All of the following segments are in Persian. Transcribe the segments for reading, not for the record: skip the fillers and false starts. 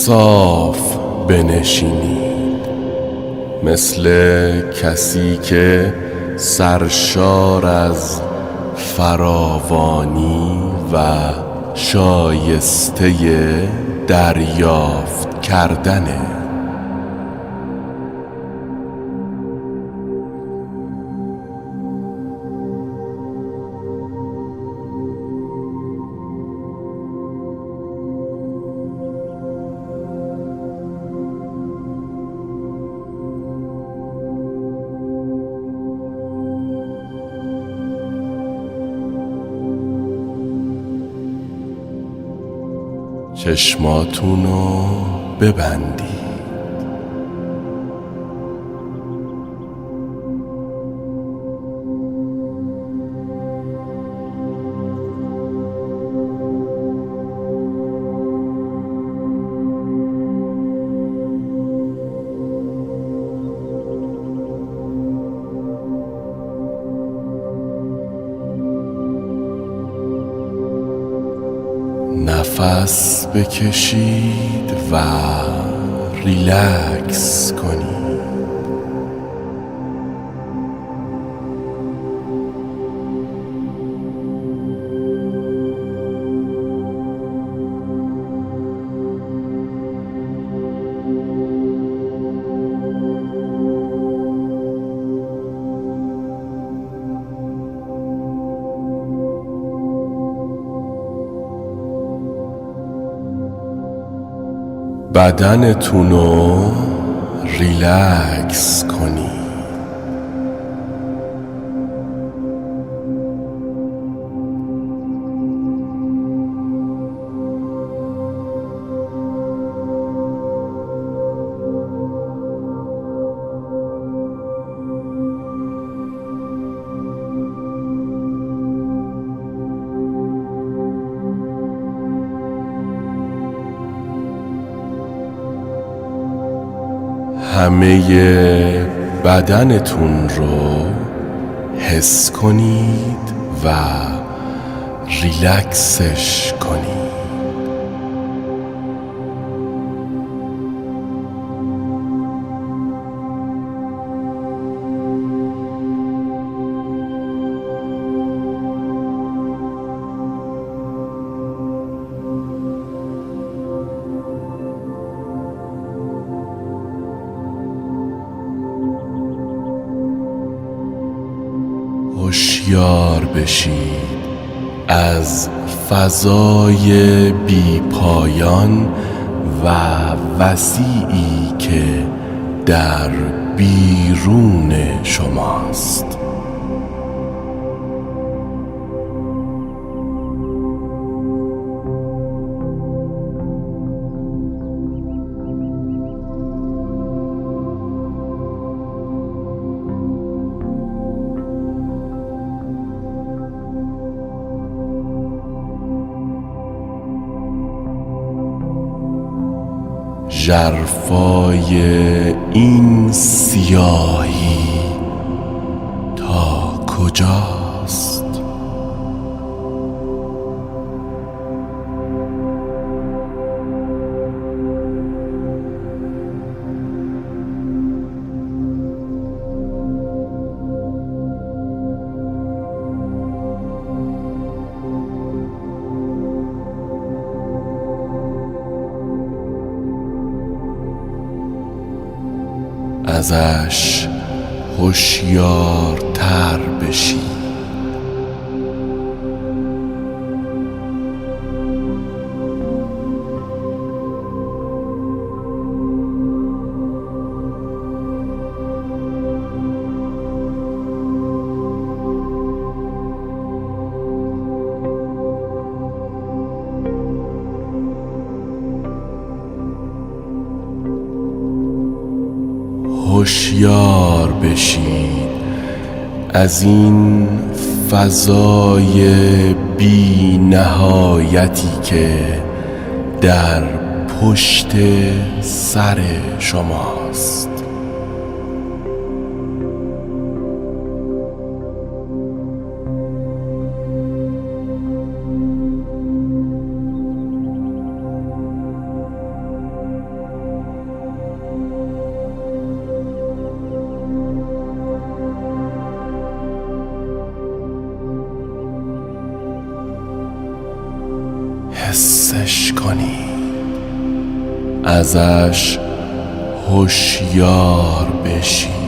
صاف بنشینید، مثل کسی که سرشار از فراوانی و شایسته دریافت کردنه. چشماتونو ببندید. نفس بکشید و ریلکس کنید. بدنتونو ریلکس کنید. همه بدنتون رو حس کنید و ریلکسش کنید. هوشیار بشید از فضای بی پایان و وسیعی که در بیرون شماست. ژرفای این سیاهی تا کجاست؟ ازش هوشیارتر بشید. هوشیار بشید از این فضای بی نهایتی که در پشت سر شماست. حسش کنید، ازش هوشیار بشید.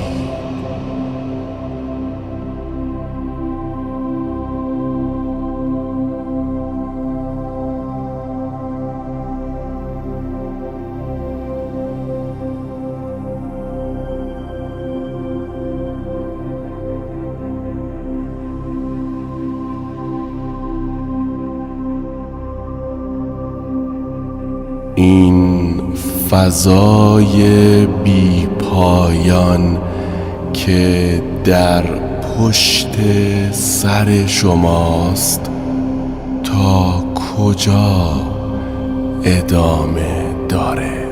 این فضای بی پایان که در پشت سر شماست تا کجا ادامه داره؟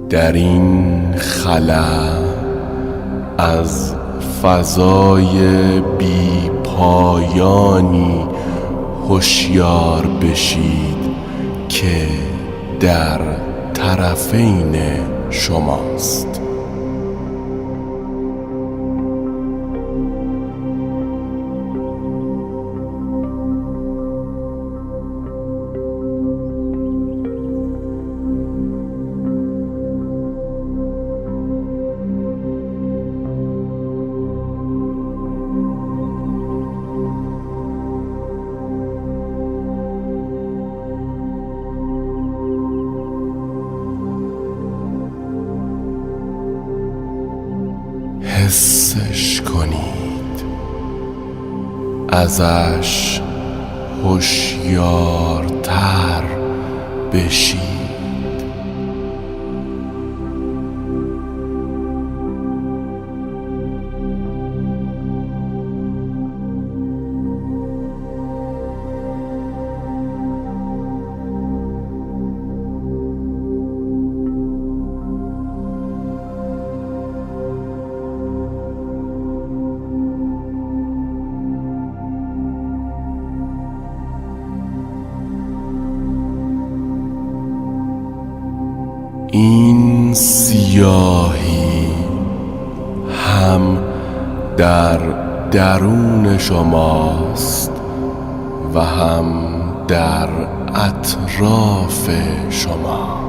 در این خلا از فضای بی پایانی هوشیار بشید که در طرفین شماست. حسش کنید، ازش هوشیارتر بشید. این سیاهی هم در درون شماست و هم در اطراف شما.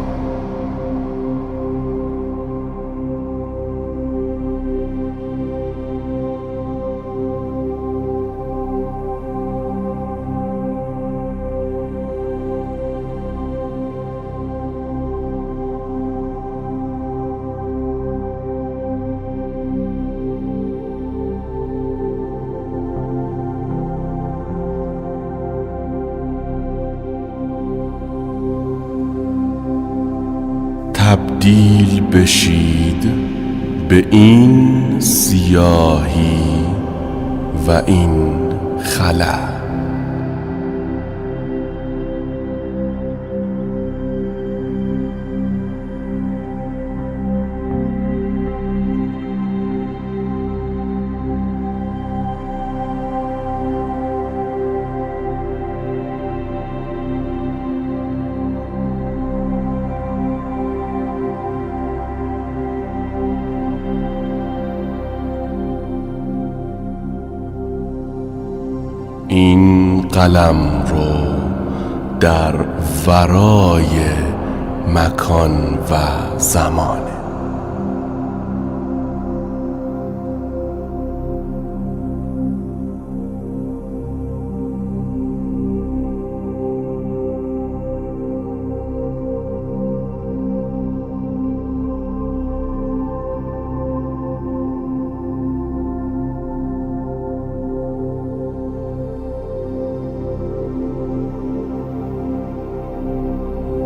تبدیل بشید به این سیاهی و این خلا. این قلم رو در ورای مکان و زمانه.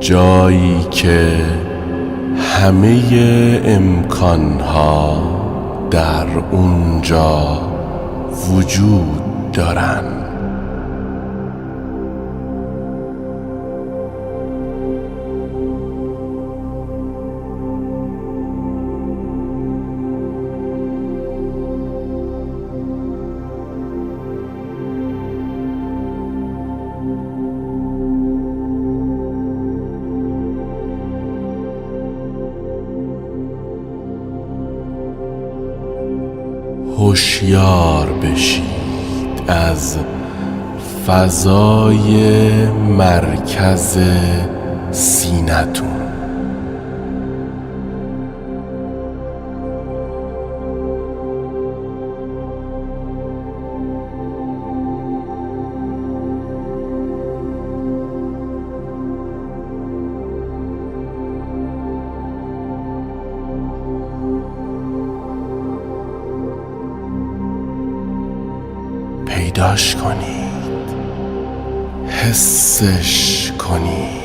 جایی که همه امکانها در اونجا وجود دارن. هوشیار بشید از فضای مرکز سینه‌تون. پیداش کنید، حسش کنید.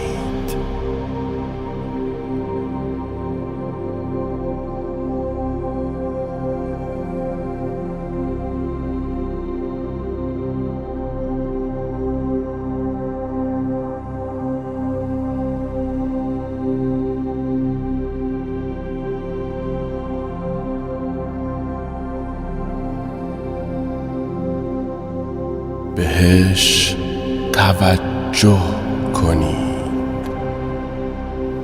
بهش توجه کنید.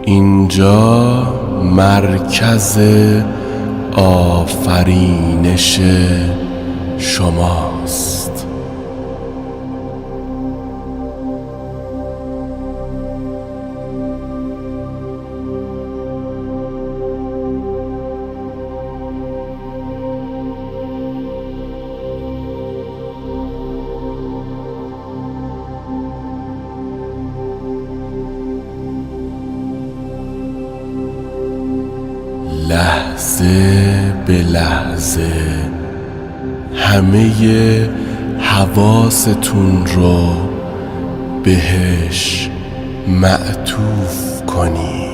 اینجا مرکز آفرینش شماست. لحظه به لحظه همه حواستون رو بهش معطوف کنید.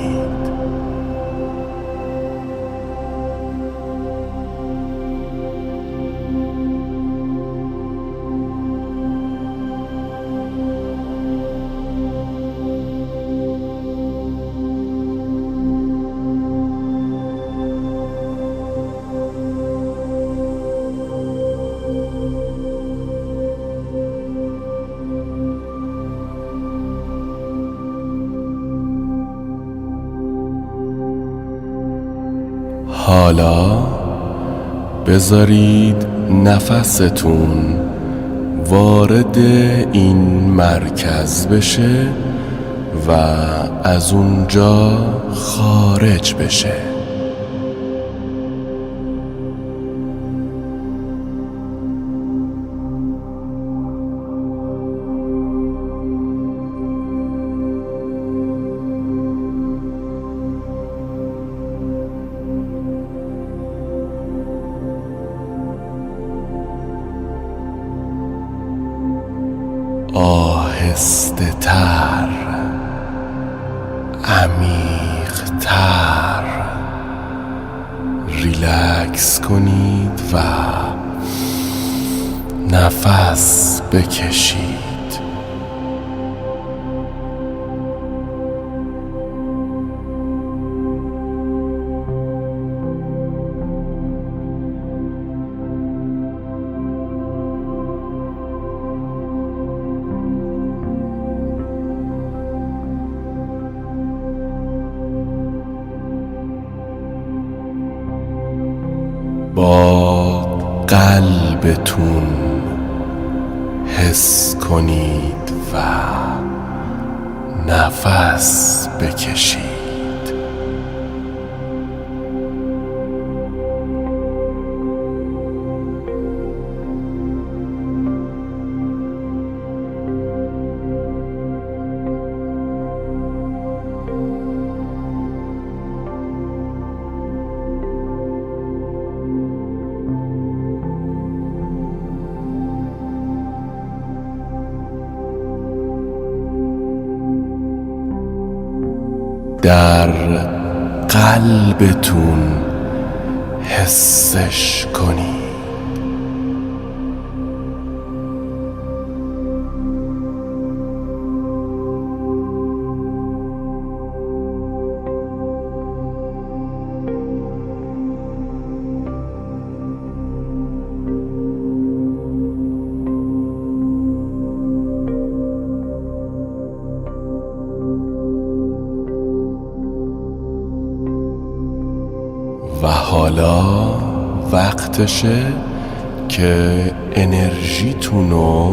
حالا بذارید نفستون وارد این مرکز بشه و از اونجا خارج بشه. آهسته تر، عمیق تر ریلکس کنید و نفس بکشید. با قلبتون حس کنید و نفس بکشید. در قلبتون حسش کنید. و حالا وقتشه که انرژیتونو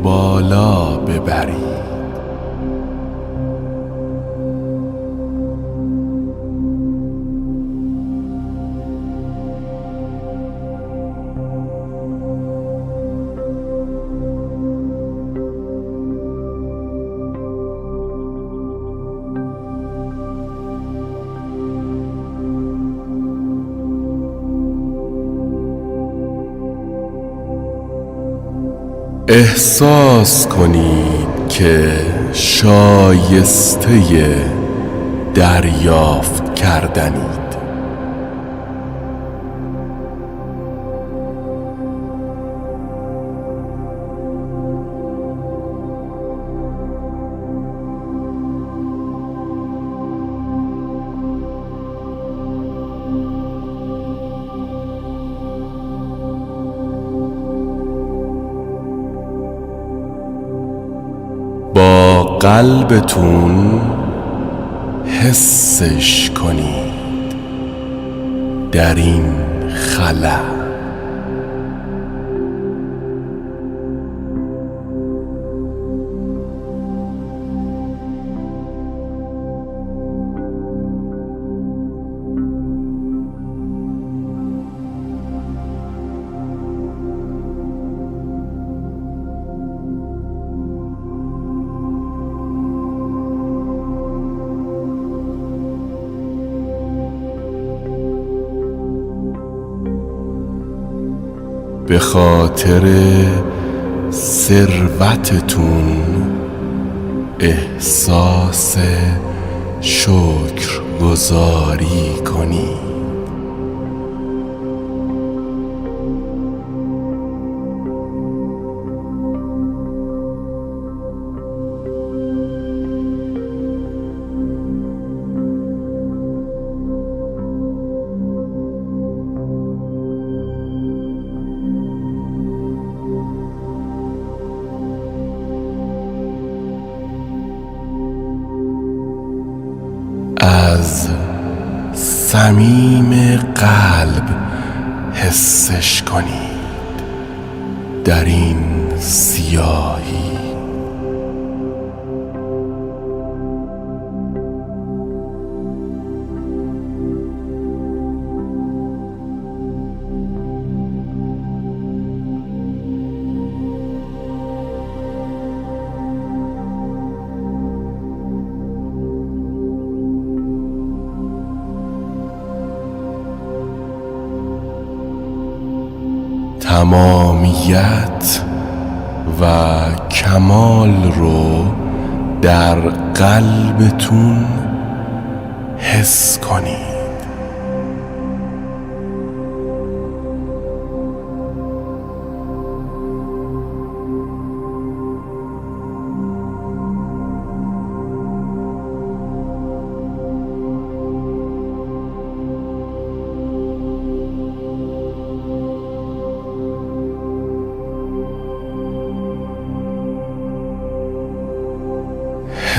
بالا ببرید. احساس کنید که شایسته دریافت کردنید. با قلبتون حسش کنید در این خلا. به خاطر ثروتتون احساس شکرگزاری کنید. از صمیم قلب حسش کنید در این سیاهی. تمامیت و کمال رو در قلبتون حس کنید.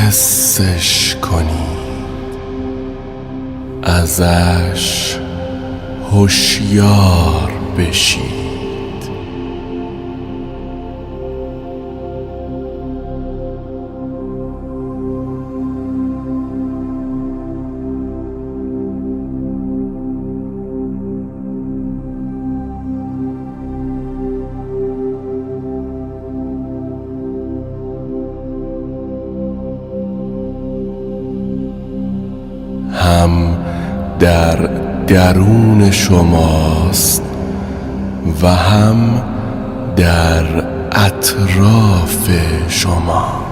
حسش کنید، ازش هوشیار بشید. هم در درون شماست و هم در اطراف شما.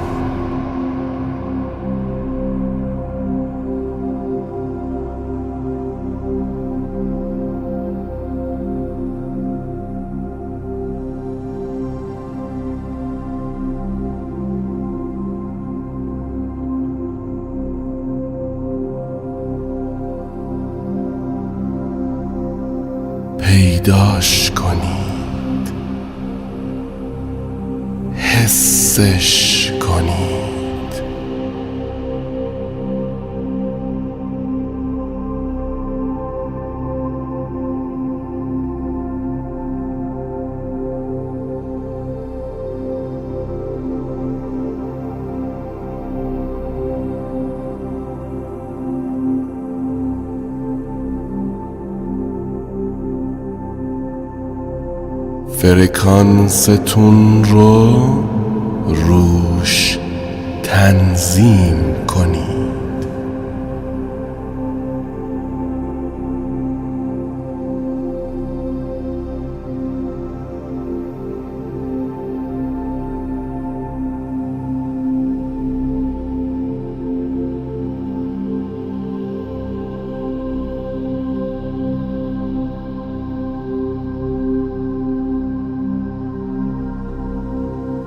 پیداش کنید، حسش کنید. فرکانستون رو روش تنظیم کنید.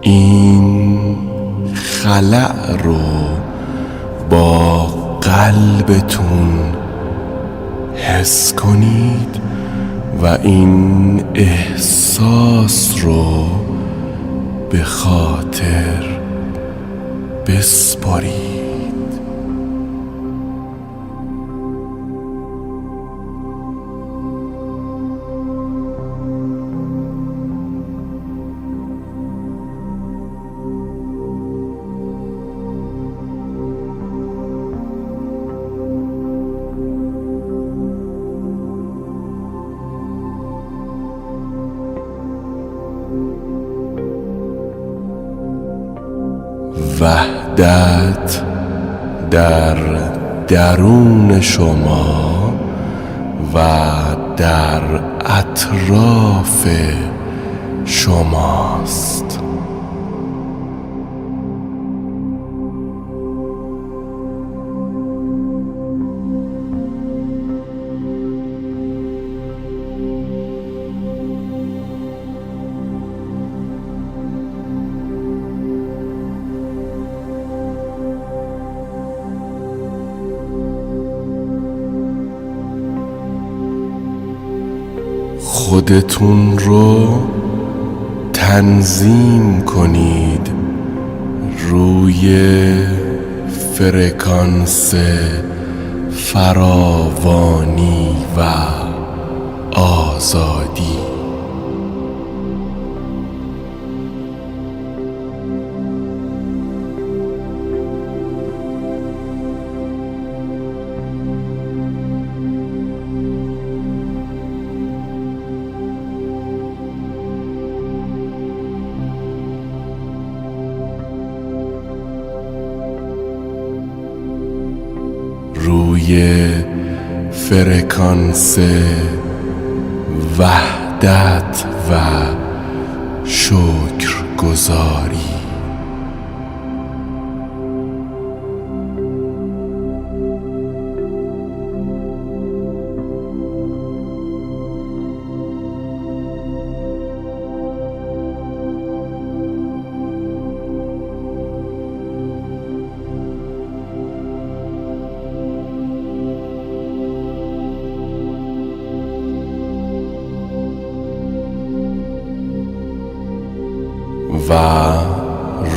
این خلأ رو با قلبتون حس کنید و این احساس رو به خاطر بسپارید. وحدت در درون شما و در اطراف شماست. خودتون رو تنظیم کنید روی فرکانس فراوانی و آزادی. روی فرکانس وحدت و شکرگزاری. و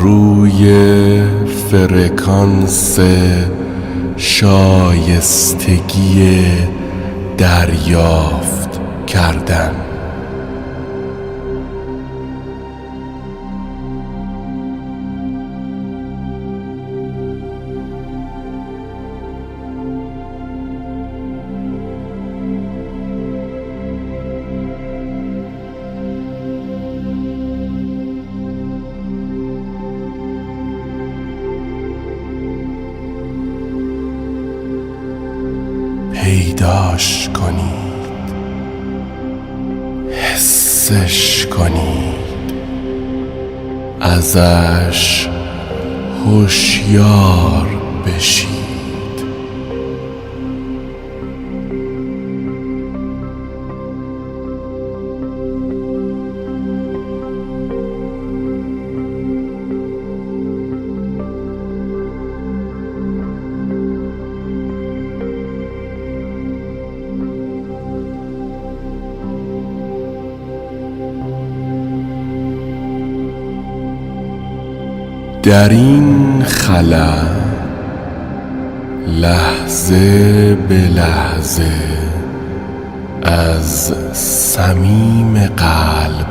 روی فرکانس شایستگی دریافت کردن. پیداش کنید، حسش کنید، ازش هوشیار بشید. در این خلا لحظه به لحظه از صمیم قلب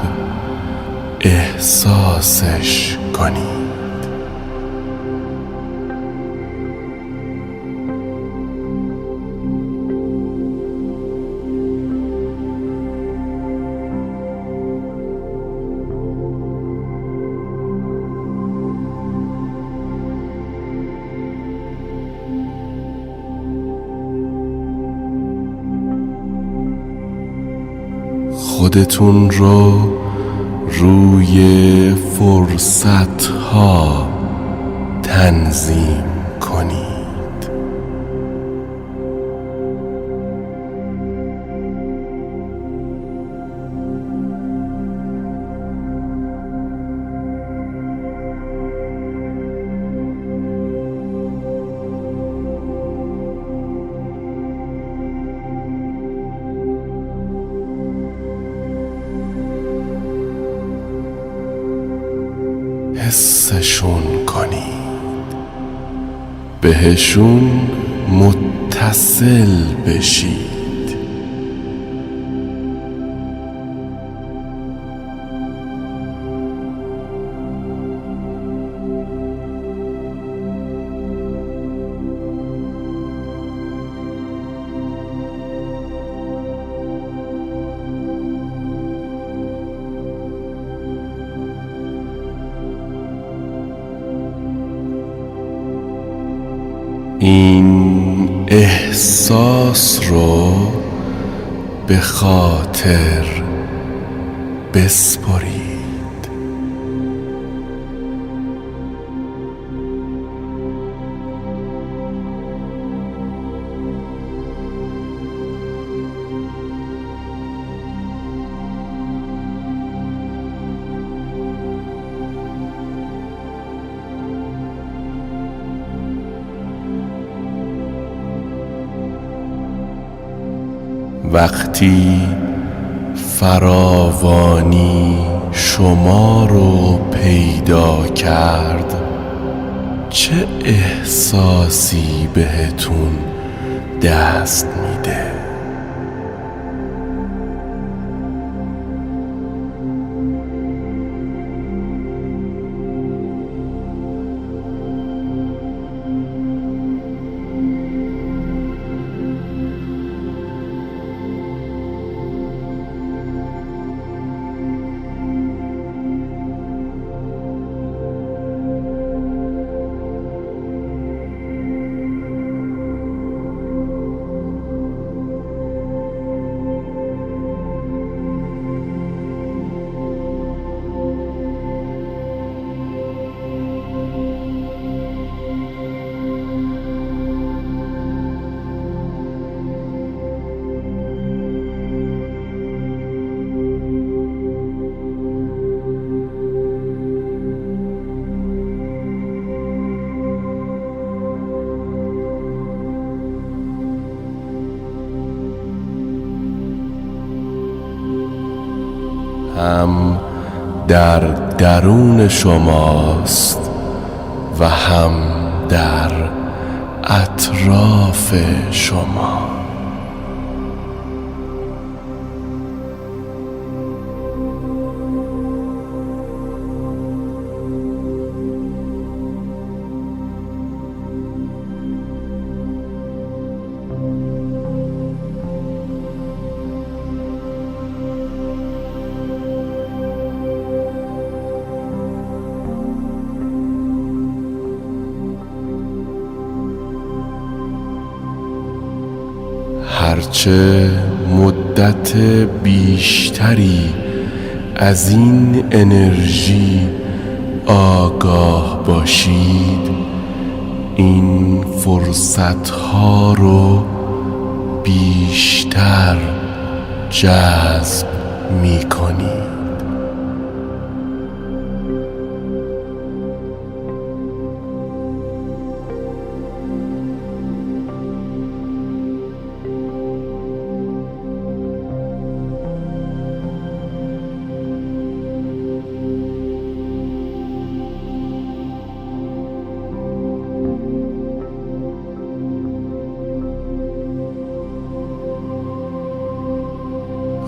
احساسش کنید. خودتون رو روی فرصت ها تنظیم کنید. حسشون کنید، بهشون متصل بشید. این احساس رو به خاطر بسپرید. وقتی فراوانی شما رو پیدا کرد، چه احساسی بهتون دست میده؟ هم در درون شماست و هم در اطراف شما. هرچه مدت بیشتری از این انرژی آگاه باشید، این فرصت‌ها رو بیشتر جذب می‌کنید.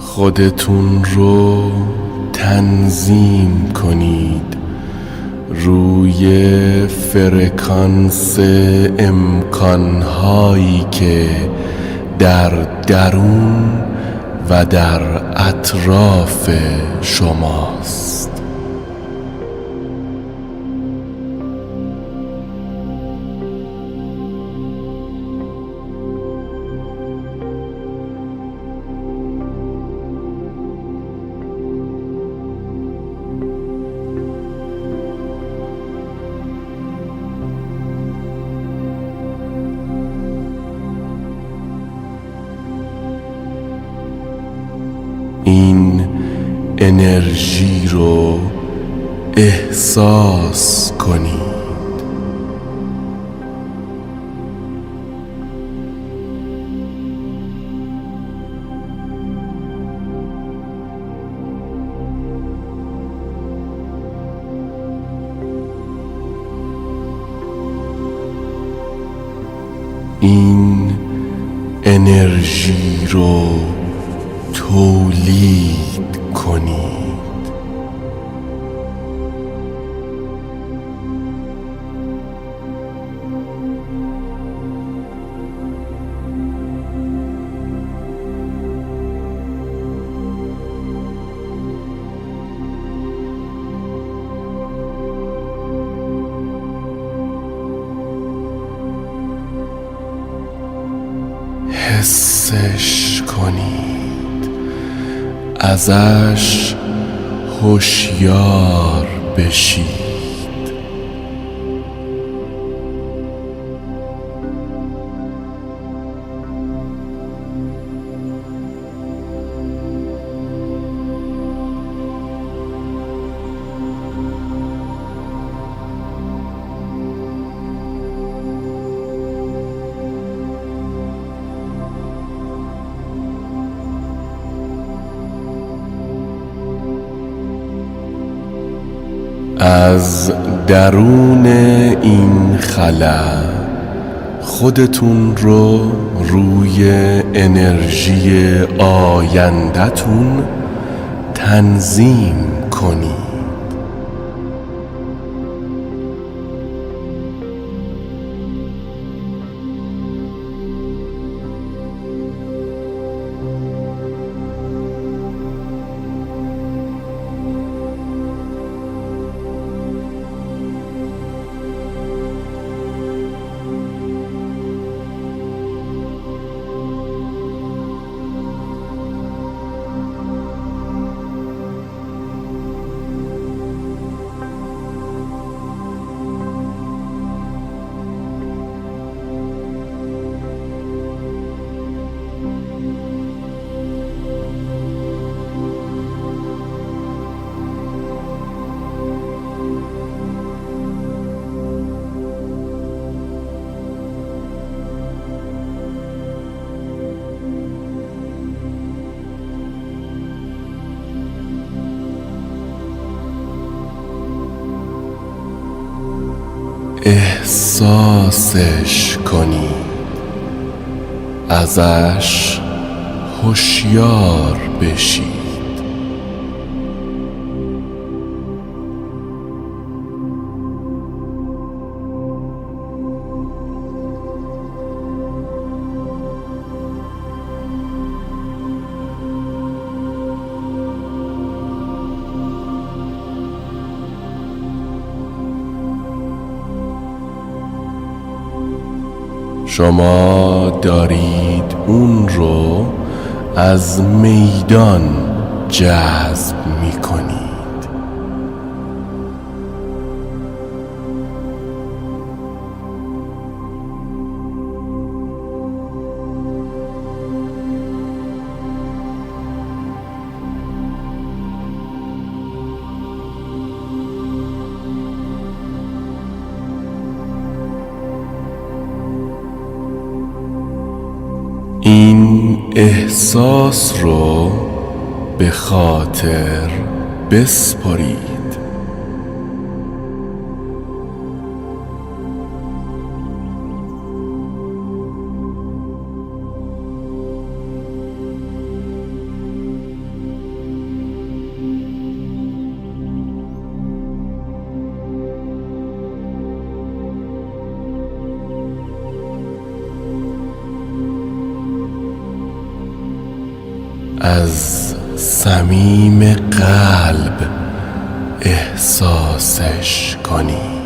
خودتون رو تنظیم کنید روی فرکانس امکانهایی که در درون و در اطراف شماست. انرژی رو احساس کنید. این انرژی رو تولید کنید. حسش کنید، ازش هوشیار بشید. از درون این خلا خودتون رو روی انرژی آینده‌تون تنظیم کنید. احساسش کنید، ازش هوشیار بشید. شما دارید اون رو از میدان جذب می کنید. این احساس رو به خاطر بسپارید. از صمیم قلب احساسش کنید.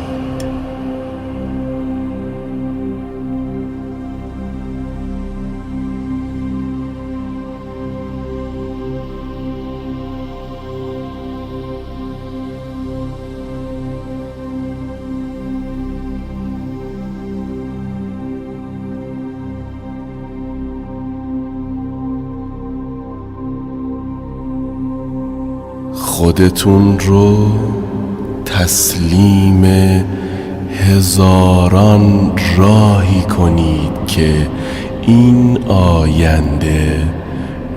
خودتون رو تسلیم هزاران راهی کنید که این آینده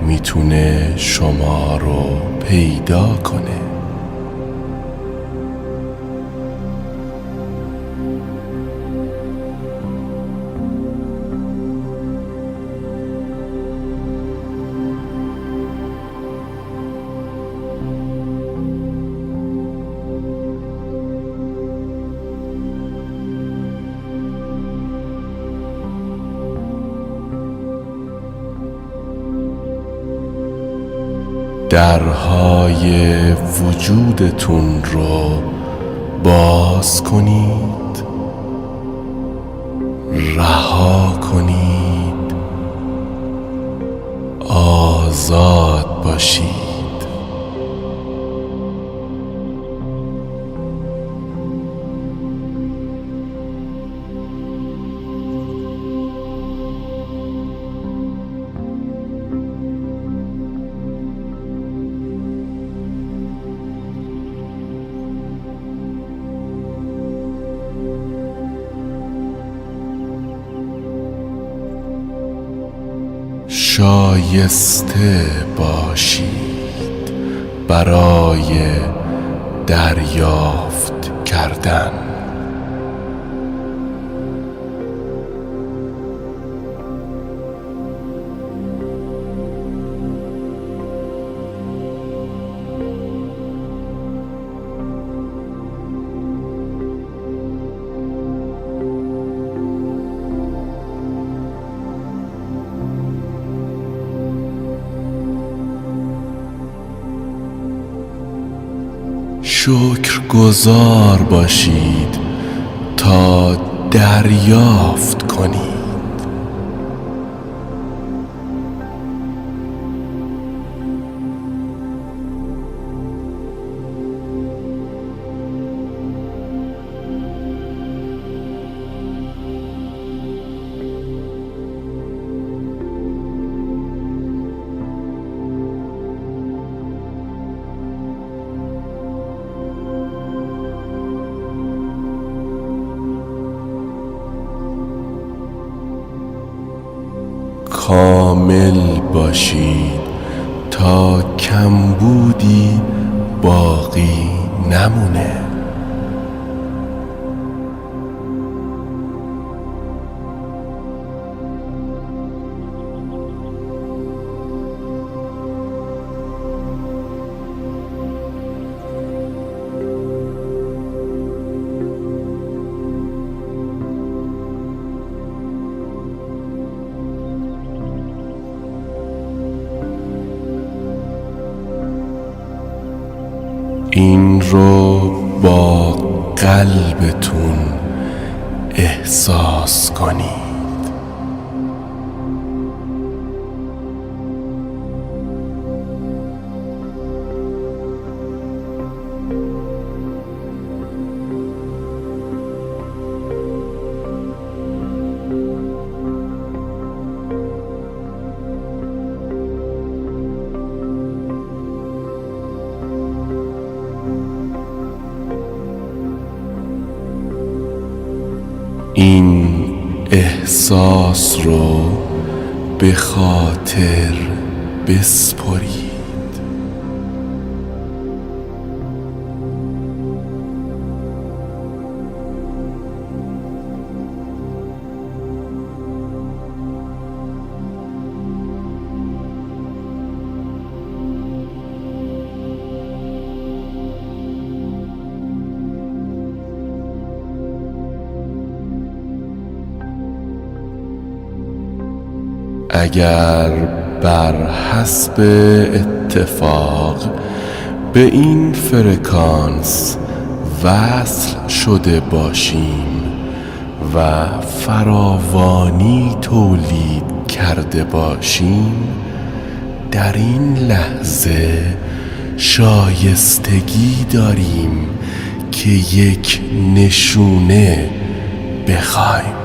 میتونه شما رو پیدا کنه. درهای وجودتون رو باز کنید، رها کنید، آزاد باشید. شایسته باشید برای دریافت کردن. شکرگزار باشید تا دریافت کنید. کامل باشید تا کمبودی باقی نمونه. این رو با قلبتون احساس کنید. این احساس رو به خاطر بسپرید. اگر بر حسب اتفاق به این فرکانس وصل شده باشیم و فراوانی تولید کرده باشیم، در این لحظه شایستگی داریم که یک نشونه بخوایم.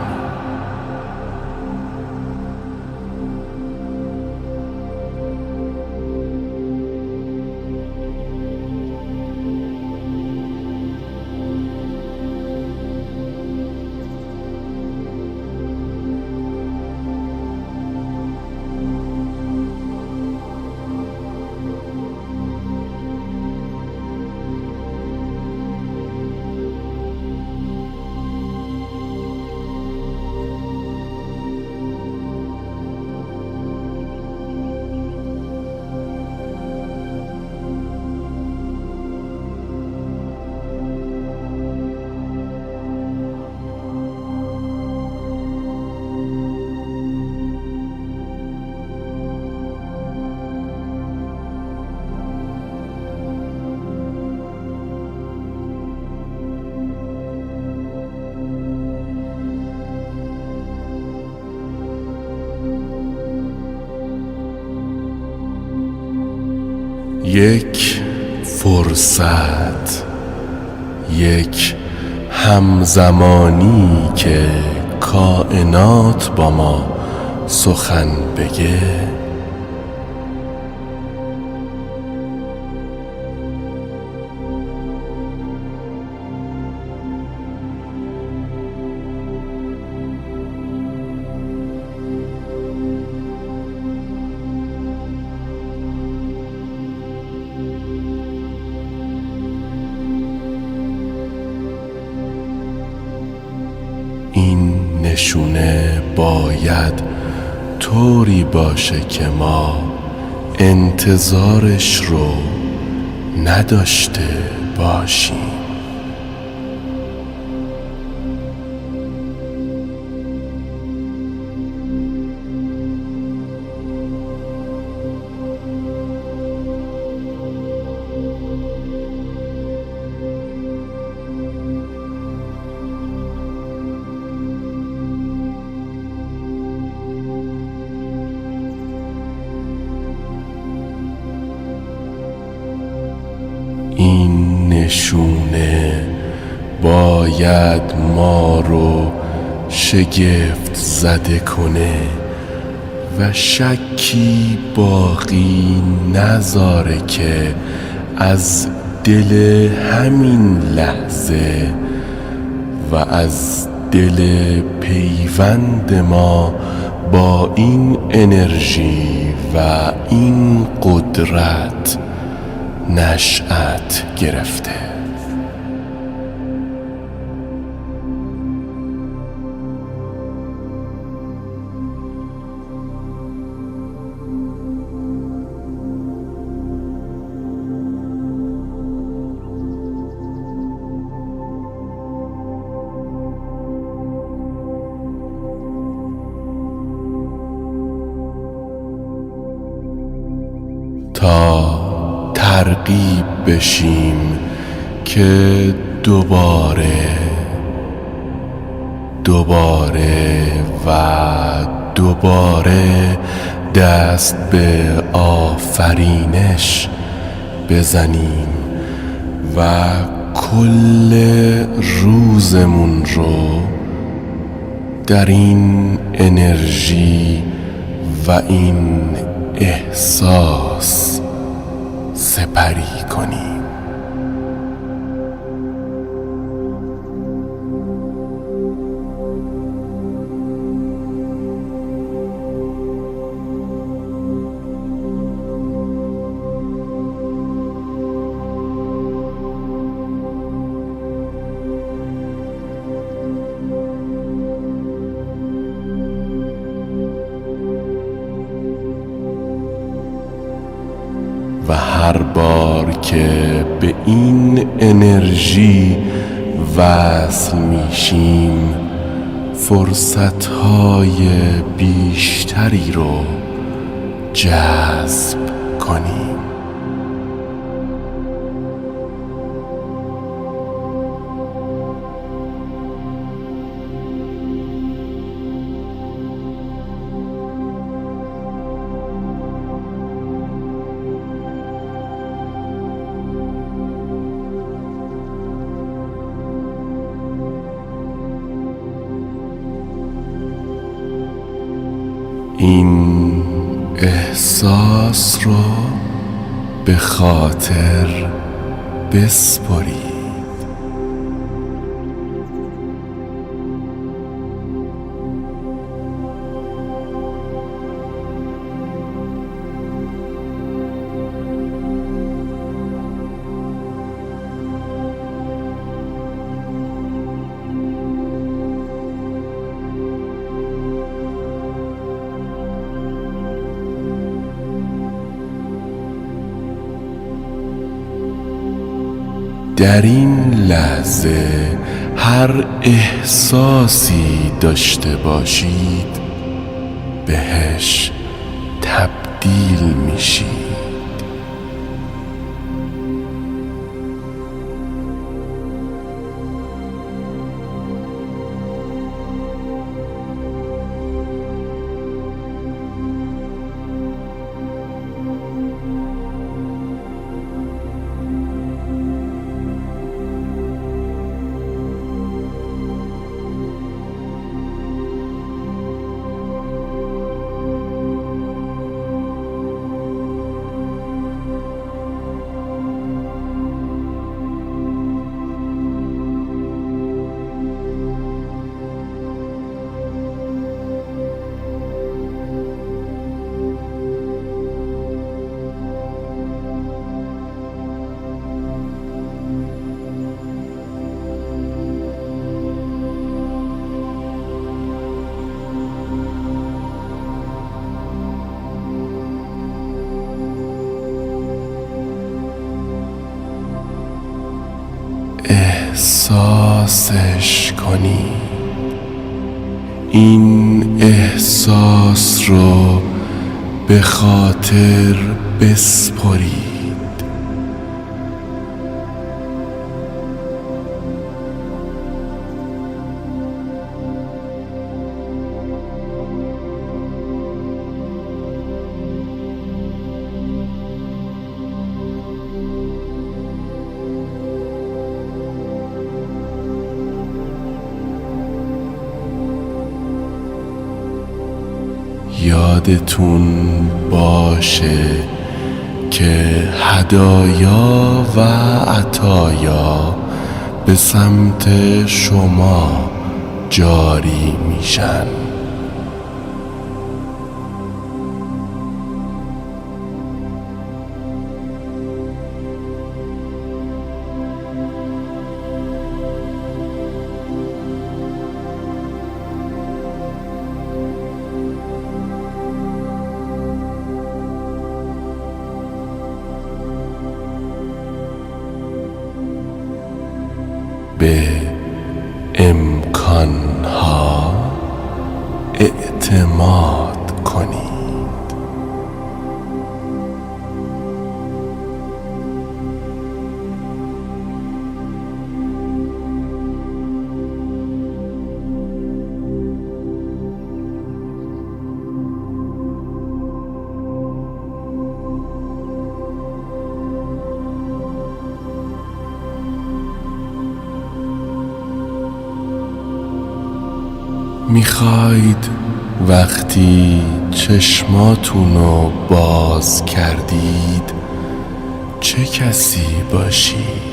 یک فرصت، یک همزمانی که کائنات با ما سخن بگه، این نشونه باید طوری باشه که ما انتظارش رو نداشته باشیم. این نشونه باید ما رو شگفت زده کنه و شکی باقی نذاره که از دل همین لحظه و از دل پیوند ما با این انرژی و این قدرت نشأت گرفته. تا ترغیب بشیم که دوباره و دوباره دست به آفرینش بزنیم و کل روزمون رو در این انرژی و این احساس سپری کنیم. و هر بار که به این انرژی وصل میشیم فرصتهای بیشتری رو جذب کنیم. این احساس رو به خاطر بسپرید. در این لحظه هر احساسی داشته باشید بهش تبدیل میشید. احساسش کنید. این احساس رو به خاطر بسپرید. یادتون باشه که هدایا و عطایا به سمت شما جاری میشن. به امکانها اعتماد کنید. میخواید وقتی چشماتونو باز کردید چه کسی باشید؟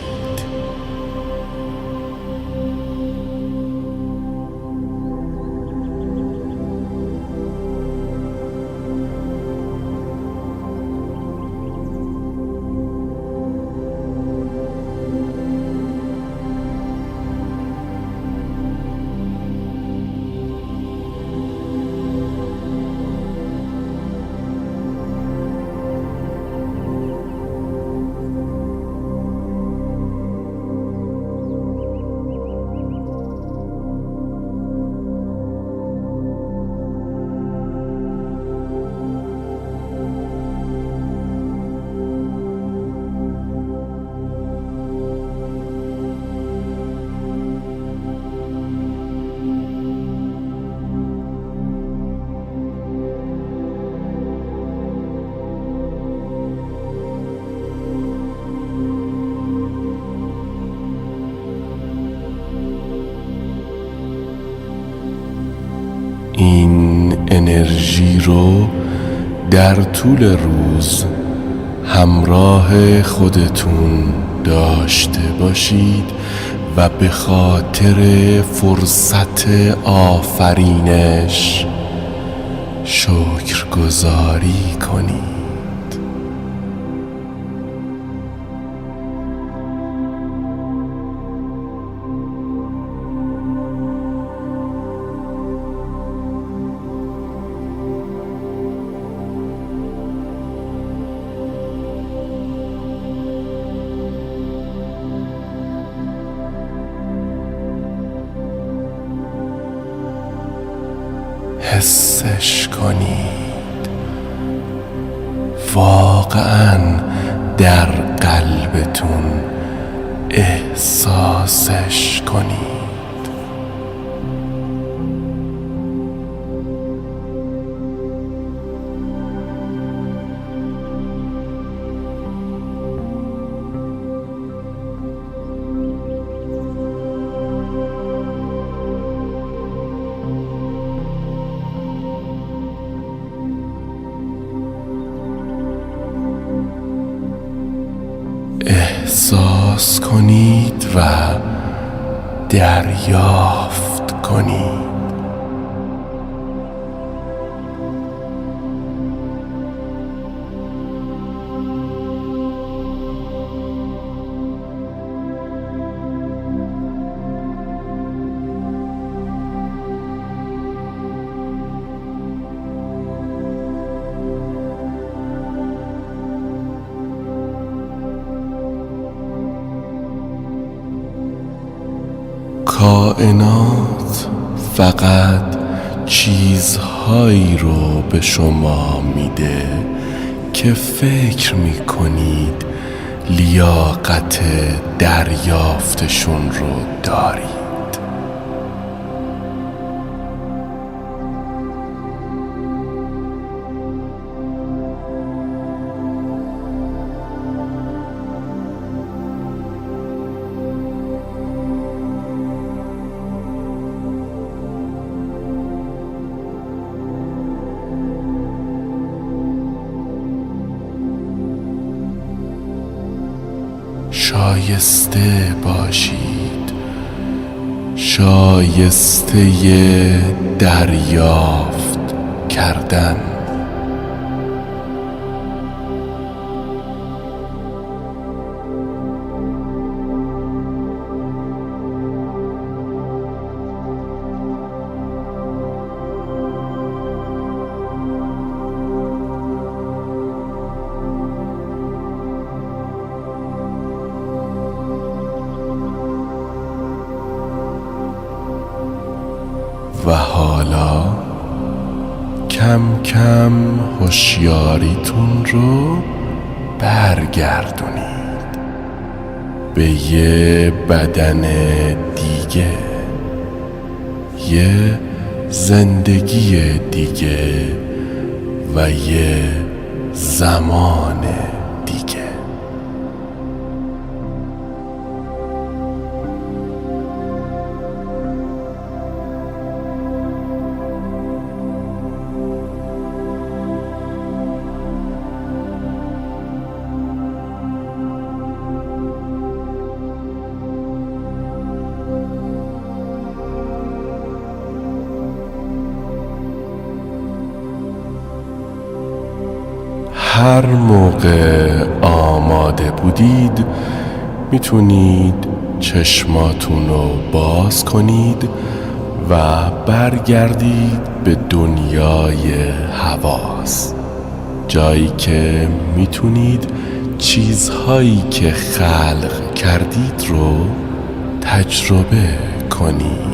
این انرژی رو در طول روز همراه خودتون داشته باشید و به خاطر فرصت آفرینش شکرگزاری کنید. حسش کنید، واقعاً در قلبتون احساسش کنید. احساس کنید و دریافت کنید. کائنات فقط چیزهایی رو به شما میده که فکر میکنید لیاقت دریافتشون رو دارید. شایسته باشید، شایسته دریافت کردن. و حالا کم کم هوشیاریتون رو برگردونید به یه بدن دیگه، یه زندگی دیگه و یه زمان دیگه. هر موقع آماده بودید میتونید چشماتون رو باز کنید و برگردید به دنیای حواس، جایی که میتونید چیزهایی که خلق کردید رو تجربه کنید.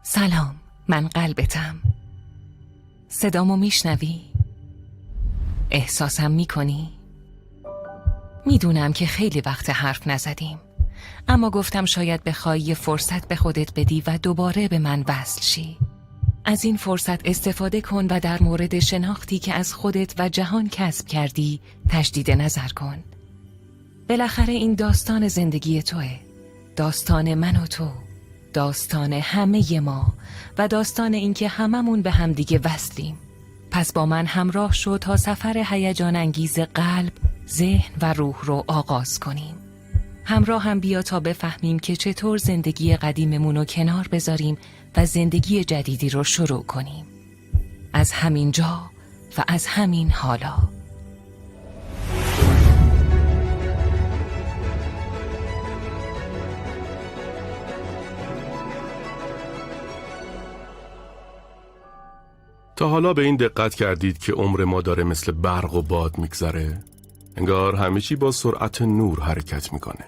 سلام، من قلبتم. صدامو میشنوی؟ احساسم میکنی؟ میدونم که خیلی وقت حرف نزدیم، اما گفتم شاید بخوای یه فرصت به خودت بدی و دوباره به من وصل شی. از این فرصت استفاده کن و در مورد شناختی که از خودت و جهان کسب کردی تجدید نظر کن. بالاخره این داستان زندگی توه، داستان من و تو، داستان همه ما و داستان این که هممون به همدیگه وصلیم. پس با من همراه شو تا سفر هیجان انگیز قلب، ذهن و روح رو آغاز کنیم. همراه هم بیا تا بفهمیم که چطور زندگی قدیممون رو کنار بذاریم و زندگی جدیدی رو شروع کنیم. از همین جا و از همین حالا. تا حالا به این دقت کردید که عمر ما داره مثل برق و باد میگذره؟ انگار همه چی با سرعت نور حرکت میکنه.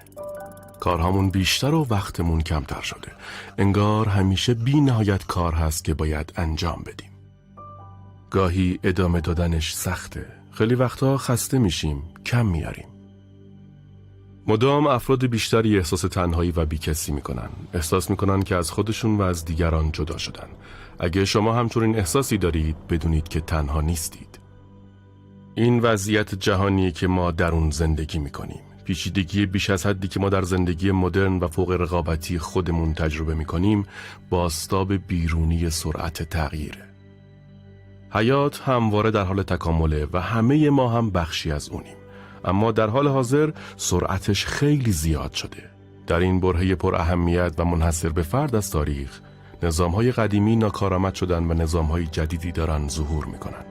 کارهامون بیشتر و وقتمون کمتر شده. انگار همیشه بی نهایت کار هست که باید انجام بدیم. گاهی ادامه دادنش سخته. خیلی وقتا خسته میشیم، کم میاریم. مدام افراد بیشتری احساس تنهایی و بیکسی میکنن. احساس میکنن که از خودشون و از دیگران جدا شدن. اگه شما همچنین احساسی دارید، بدونید که تنها نیستید. این وضعیت جهانیه که ما در اون زندگی میکنیم. پیچیدگی بیش از حدی که ما در زندگی مدرن و فوق رقابتی خودمون تجربه میکنیم، بازتاب بیرونی سرعت تغییره. حیات همواره در حال تکامله و همه ما هم بخشی از اونیم. اما در حال حاضر سرعتش خیلی زیاد شده. در این برهه پر اهمیت و منحصر به فرد از تاریخ، نظام‌های قدیمی ناکارآمد شدن و نظام‌های جدیدی دارن ظهور میکنن.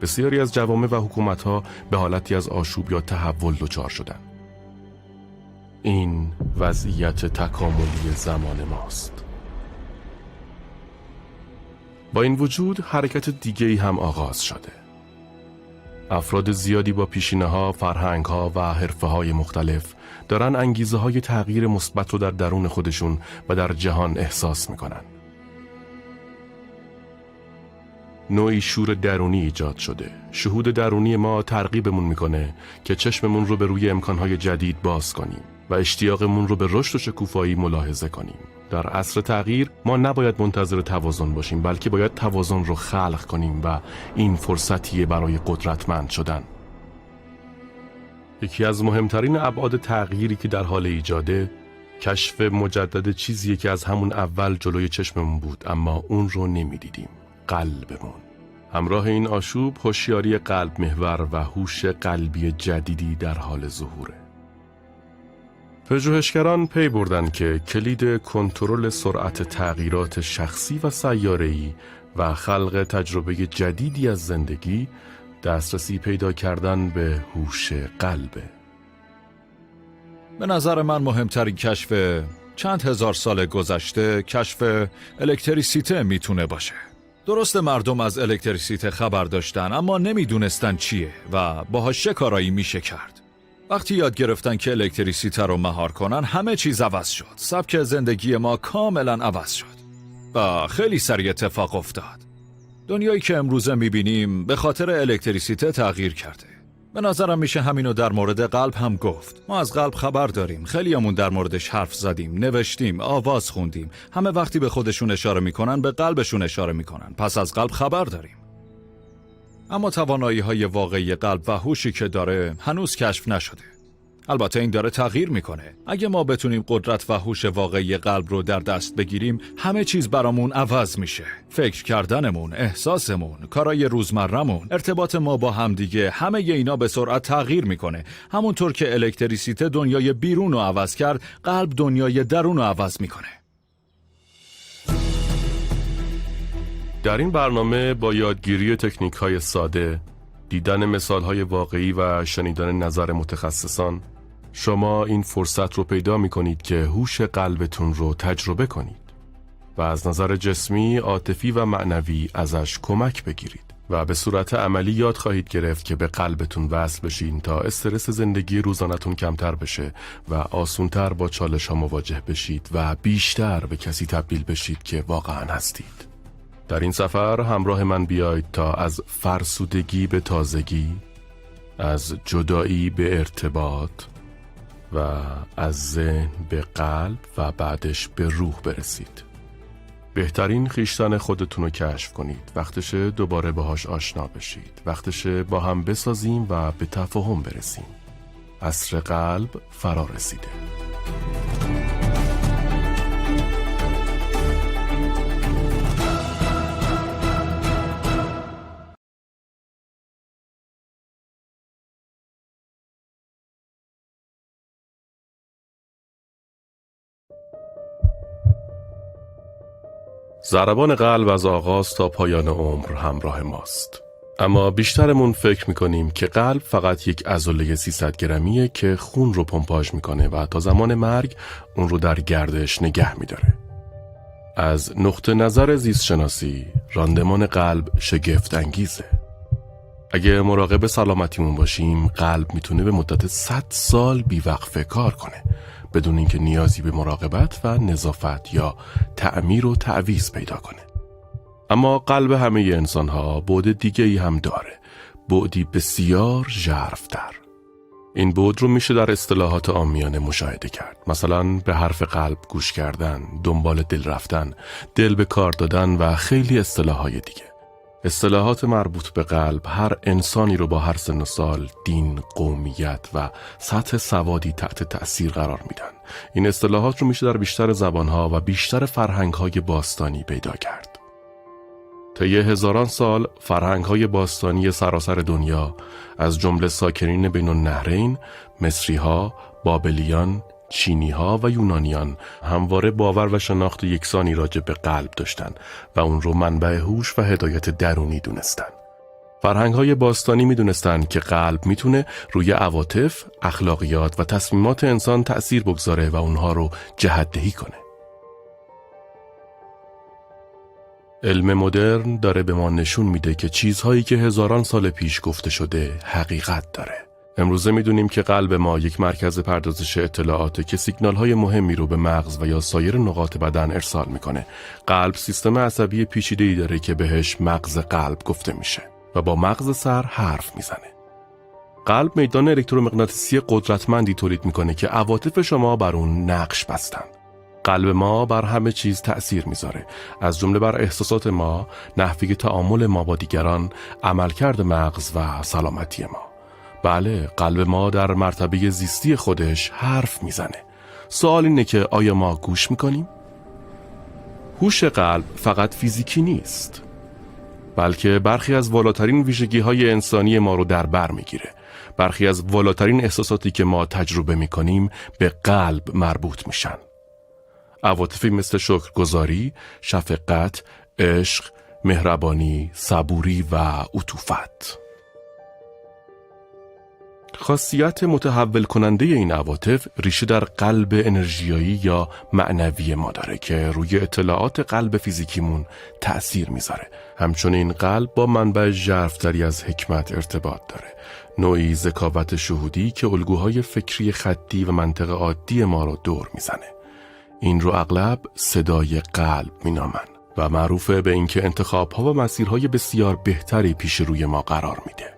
بسیاری از جوامع و حکومت‌ها به حالتی از آشوب یا تحول دچار شدن. این وضعیت تکاملی زمان ماست. با این وجود حرکت دیگه‌ای هم آغاز شده. افراد زیادی با پیشینه‌ها، فرهنگ‌ها و حرفه‌های مختلف دارن انگیزه‌های تغییر مثبت رو در درون خودشون و در جهان احساس میکنن. نوعی شور درونی ایجاد شده. شهود درونی ما ترغیبمون میکنه که چشممون رو به روی امکانهای جدید باز کنیم و اشتیاقمون رو به رشد و شکوفایی ملاحظه کنیم. در عصر تغییر ما نباید منتظر توازن باشیم، بلکه باید توازن رو خلق کنیم و این فرصتیه برای قدرتمند شدن. یکی از مهمترین ابعاد تغییری که در حال ایجاده، کشف مجدد چیزیه که از همون اول جلوی چشممون بود اما اون رو نمیدیدیم. قلبمون. همراه این آشوب هوشیاری قلب محور و هوش قلبی جدیدی در حال ظهوره. پژوهشگران پی بردن که کلید کنترل سرعت تغییرات شخصی و سیاره‌ای و خلق تجربه جدیدی از زندگی، دسترسی پیدا کردن به هوش قلبه. به نظر من مهمترین کشف چند هزار سال گذشته کشف الکتریسیته میتونه باشه. درسته مردم از الکتریسیته خبر داشتن اما نمیدونستن چیه و باهاش چه کارایی میشه کرد. وقتی یاد گرفتن که الکتریسیته رو مهار کنن همه چیز عوض شد. سبک زندگی ما کاملا عوض شد و خیلی سریع اتفاق افتاد. دنیایی که امروزه میبینیم به خاطر الکتریسیته تغییر کرده. به نظرم میشه همینو در مورد قلب هم گفت. ما از قلب خبر داریم، خیلیامون در موردش حرف زدیم، نوشتیم، آواز خوندیم. همه وقتی به خودشون اشاره میکنن به قلبشون اشاره میکنن. پس از قلب خبر داریم. اما توانایی‌های واقعی قلب و هوشی که داره هنوز کشف نشده. البته این داره تغییر میکنه. اگه ما بتونیم قدرت و هوش واقعی قلب رو در دست بگیریم، همه چیز برامون عوض میشه. فکر کردنمون، احساسمون، کارای روزمره‌مون، ارتباط ما با همدیگه، همه اینا به سرعت تغییر میکنه. همونطور که الکتریسیته دنیای بیرون رو عوض کرد، قلب دنیای درون رو عوض میکنه. در این برنامه با یادگیری تکنیک‌های ساده، دیدن مثال‌های واقعی و شنیدن نظر متخصصان، شما این فرصت رو پیدا می‌کنید که هوش قلبتون رو تجربه کنید و از نظر جسمی، عاطفی و معنوی ازش کمک بگیرید. و به صورت عملی یاد خواهید گرفت که به قلبتون وصل بشین تا استرس زندگی روزانتون کمتر بشه و آسونتر با چالش ها مواجه بشید و بیشتر به کسی تبدیل بشید که واقعا هستید. در این سفر همراه من بیایید تا از فرسودگی به تازگی، از جدایی به ارتباط و از ذهن به قلب و بعدش به روح برسید. بهترین خویشتن خودتون رو کشف کنید. وقتشه دوباره باهاش آشنا بشید. وقتشه با هم بسازیم و به تفاهم برسیم. عصر قلب فرا رسیده. ضربان قلب از آغاز تا پایان عمر همراه ماست. اما بیشترمون فکر میکنیم که قلب فقط یک عضله 300 گرمیه که خون رو پمپاژ میکنه و تا زمان مرگ اون رو در گردش نگه میداره. از نقطه نظر زیست شناسی، راندمان قلب شگفت انگیزه. اگه مراقب سلامتیمون باشیم، قلب میتونه به مدت 100 سال بیوقفه کار کنه بدون اینکه نیازی به مراقبت و نظافت یا تعمیر و تعویض پیدا کنه. اما قلب همه انسان‌ها بعد دیگه‌ای هم داره، بعدی بسیار ژرف‌تر. این بعد رو میشه در اصطلاحات عامیانه مشاهده کرد. مثلا به حرف قلب گوش کردن، دنبال دل رفتن، دل به کار دادن و خیلی اصطلاحات دیگه. اصطلاحات مربوط به قلب هر انسانی رو با هر سن و سال، دین، قومیت و سطح سوادی تحت تأثیر قرار میدن. این اصطلاحات رو میشه در بیشتر زبانها و بیشتر فرهنگ‌های باستانی پیدا کرد. طی هزاران سال فرهنگ‌های باستانی سراسر دنیا از جمله ساکنین بین النهرین، مصری‌ها، بابلیان، چینی‌ها و یونانیان همواره باور و شناخت یکسانی راجع به قلب داشتند و اون رو منبع هوش و هدایت درونی دونستن. فرهنگ‌های باستانی می‌دونستن که قلب میتونه روی عواطف، اخلاقیات و تصمیمات انسان تأثیر بگذاره و اونها رو جهت‌دهی کنه. علم مدرن داره به ما نشون میده که چیزهایی که هزاران سال پیش گفته شده حقیقت داره. امروزه میدونیم که قلب ما یک مرکز پردازش اطلاعاته که سیگنال‌های مهمی رو به مغز و یا سایر نقاط بدن ارسال میکنه. قلب سیستم عصبی پیچیده‌ای داره که بهش مغز قلب گفته میشه و با مغز سر حرف میزنه. قلب میدان الکترومغناطیسی قدرتمندی تولید میکنه که عواطف شما بر اون نقش بستن. قلب ما بر همه چیز تأثیر میذاره، از جمله بر احساسات ما، نحوه تعامل ما با دیگران، عملکرد مغز و سلامتی ما. بله، قلب ما در مرتبه زیستی خودش حرف میزنه. سوال اینه که آیا ما گوش میکنیم؟ هوش قلب فقط فیزیکی نیست، بلکه برخی از والاترین ویژگی‌های انسانی ما رو در بر میگیره. برخی از والاترین احساساتی که ما تجربه میکنیم به قلب مربوط میشن. عواطفی مثل شکرگزاری، شفقت، عشق، مهربانی، صبوری و عطوفت. خاصیت متحول کننده این عواطف ریشه در قلب انرژیایی یا معنوی ما داره که روی اطلاعات قلب فیزیکیمون تأثیر میذاره. همچنین قلب با منبع ژرف‌تری از حکمت ارتباط داره، نوعی ذکاوت شهودی که الگوهای فکری خطی و منطق عادی ما رو دور میزنه. این رو اغلب صدای قلب مینامن و معروفه به اینکه انتخاب‌ها و مسیرهای بسیار بهتری پیش روی ما قرار میده.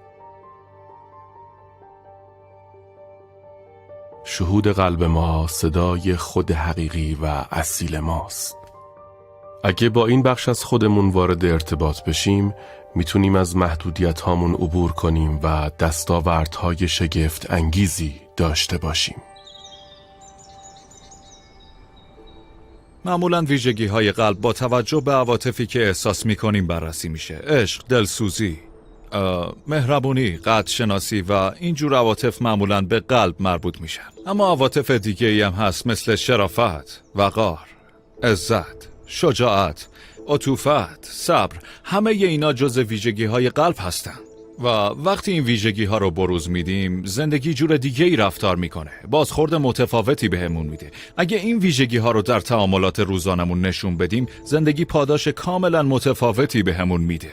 شهود قلب ما صدای خود حقیقی و اصیل ماست. اگه با این بخش از خودمون وارد ارتباط بشیم، میتونیم از محدودیت هامون عبور کنیم و دستاوردهای شگفت انگیزی داشته باشیم. معمولاً ویژگی‌های قلب با توجه به عواطفی که احساس می‌کنیم بررسی میشه. عشق، دلسوزی، مهربونی، قدر شناسی و اینجور عواطف معمولاً به قلب مربوط میشن. اما عواطف دیگه‌ای هم هست مثل شرافت، وقار، عزت، شجاعت، عطوفت، صبر. همه اینا جز ویژگی‌های قلب هستن. و وقتی این ویژگی‌ها رو بروز میدیم، زندگی جور دیگه‌ای رفتار میکنه. بازخورد متفاوتی بهمون میده. اگه این ویژگی‌ها رو در تعاملات روزانمون نشون بدیم، زندگی پاداش کاملا متفاوتی بهمون میده.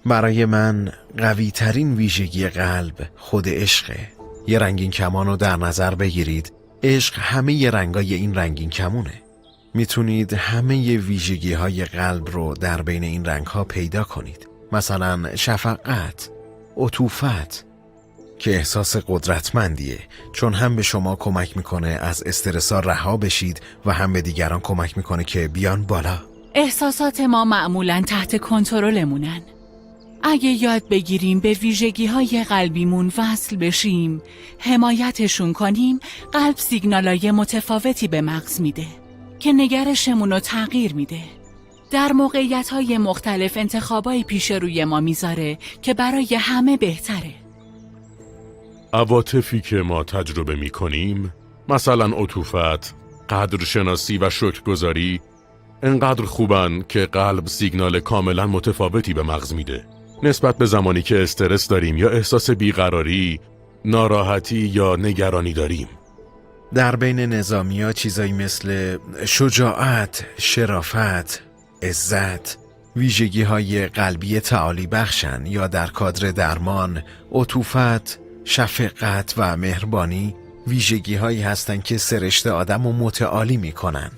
برای من قوی ترین ویژگی قلب خود عشقه. یه رنگین کمان رو در نظر بگیرید. عشق همه رنگای این رنگین کمونه. میتونید همه ویژگی های قلب رو در بین این رنگ ها پیدا کنید. مثلا شفقت، عطوفت که احساس قدرتمندیه، چون هم به شما کمک میکنه از استرسا رها بشید و هم به دیگران کمک میکنه که بیان بالا. احساسات ما معمولاً تحت کنترلمونن. اگه یاد بگیریم به ویژگی‌های قلبیمون وصل بشیم، حمایتشون کنیم، قلب سیگنالای متفاوتی به مغز میده که نگرشمون رو تغییر میده. در موقعیت‌های مختلف انتخابای پیش روی ما میذاره که برای همه بهتره. عواطفی که ما تجربه می‌کنیم، مثلا عطوفت، قدرشناسی و شکرگزاری، انقدر خوبن که قلب سیگنال کاملا متفاوتی به مغز میده. نسبت به زمانی که استرس داریم یا احساس بیقراری، ناراحتی یا نگرانی داریم. در بین نظامی‌ها چیزایی مثل شجاعت، شرافت، عزت، ویژگی‌های قلبی تعالی بخشن، یا در کادر درمان، عطوفت، شفقت و مهربانی ویژگی‌هایی هستن که سرشت آدمو متعالی میکنن.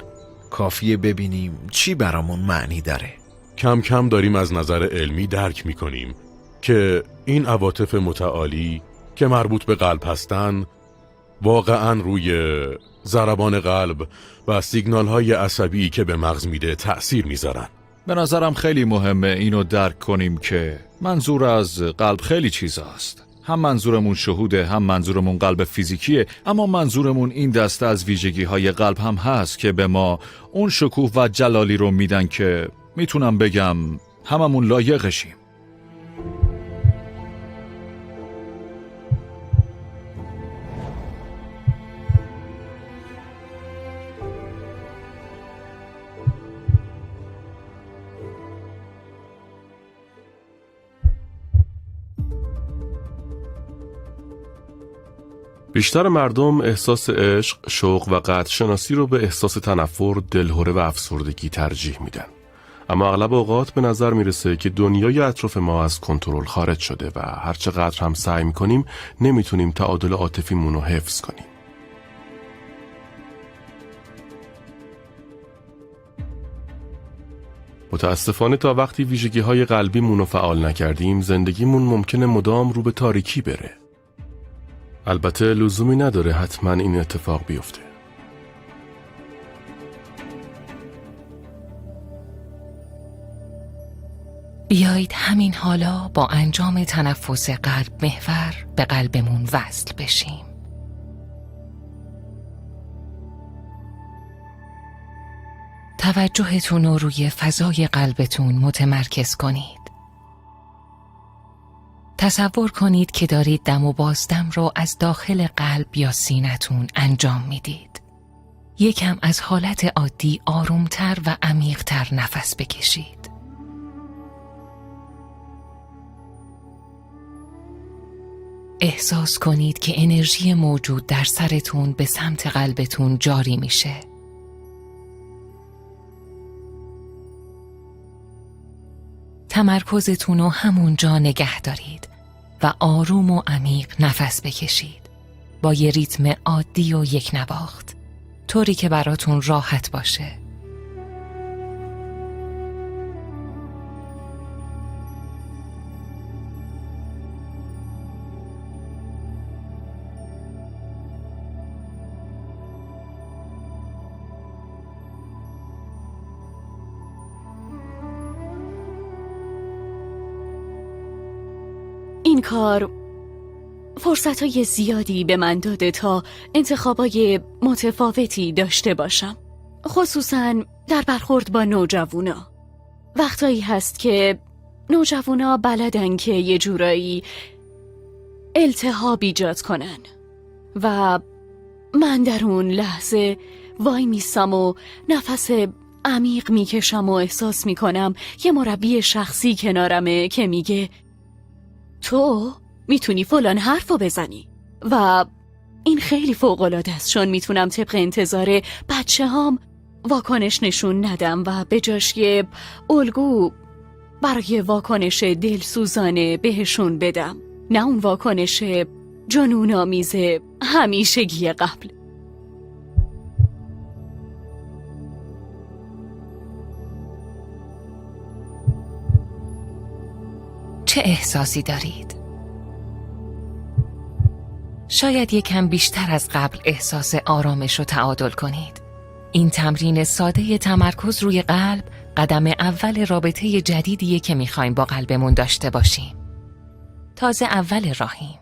کافیه ببینیم چی برامون معنی داره. کم کم داریم از نظر علمی درک میکنیم که این عواطف متعالی که مربوط به قلب هستن واقعاً روی ضربان قلب و سیگنال‌های عصبی که به مغز میده تأثیر میذارن. به نظرم خیلی مهمه اینو درک کنیم که منظور از قلب خیلی چیزاست. هم منظورمون شهوده، هم منظورمون قلب فیزیکیه، اما منظورمون این دسته از ویژگی‌های قلب هم هست که به ما اون شکوه و جلالی رو میدن که میتونم بگم هممون لایقشیم. بیشتر مردم احساس عشق، شوق و قدرشناسی رو به احساس تنفر، دلهره و افسردگی ترجیح میدن. اما اغلب اوقات به نظر میرسه که دنیای اطراف ما از کنترل خارج شده و هر چقدر هم سعی میکنیم نمیتونیم تعادل عاطفیمون رو حفظ کنیم. متاسفانه تا وقتی ویژگی‌های قلبیمون رو فعال نکردیم، زندگیمون ممکنه مدام رو به تاریکی بره. البته لزومی نداره حتما این اتفاق بیفته. بیایید همین حالا با انجام تنفس قلب محور به قلبمون وصل بشیم. توجهتون رو روی فضای قلبتون متمرکز کنید. تصور کنید که دارید دم و بازدم رو از داخل قلب یا سینه‌تون انجام میدید. یکم از حالت عادی آرومتر و عمیق‌تر نفس بکشید. احساس کنید که انرژی موجود در سرتون به سمت قلبتون جاری میشه. تمرکزتون رو همونجا نگه دارید و آروم و عمیق نفس بکشید با یه ریتم عادی و یک نواخت، طوری که براتون راحت باشه. این کار فرصتهای زیادی به من داده تا انتخابای متفاوتی داشته باشم، خصوصاً در برخورد با نوجوانا. وقتایی هست که نوجوانا بلدن که یه جورایی التهاب ایجاد کنن و من در اون لحظه وای میستم و نفس عمیق میکشم و احساس میکنم یه مربی شخصی کنارمه که میگه تو میتونی فلان حرفو بزنی و این خیلی فوق‌العاده است، چون میتونم طبق انتظار بچه هام واکنش نشون ندم و به جاش یه الگو برای واکنش دلسوزانه بهشون بدم، نه اون واکنش جنون‌آمیز همیشگی قبل. چه احساسی دارید؟ شاید یکم بیشتر از قبل احساس آرامش رو تعادل کنید. این تمرین ساده تمرکز روی قلب قدم اول رابطه جدیدیه که میخوایم با قلبمون داشته باشیم. تازه اول راهیم.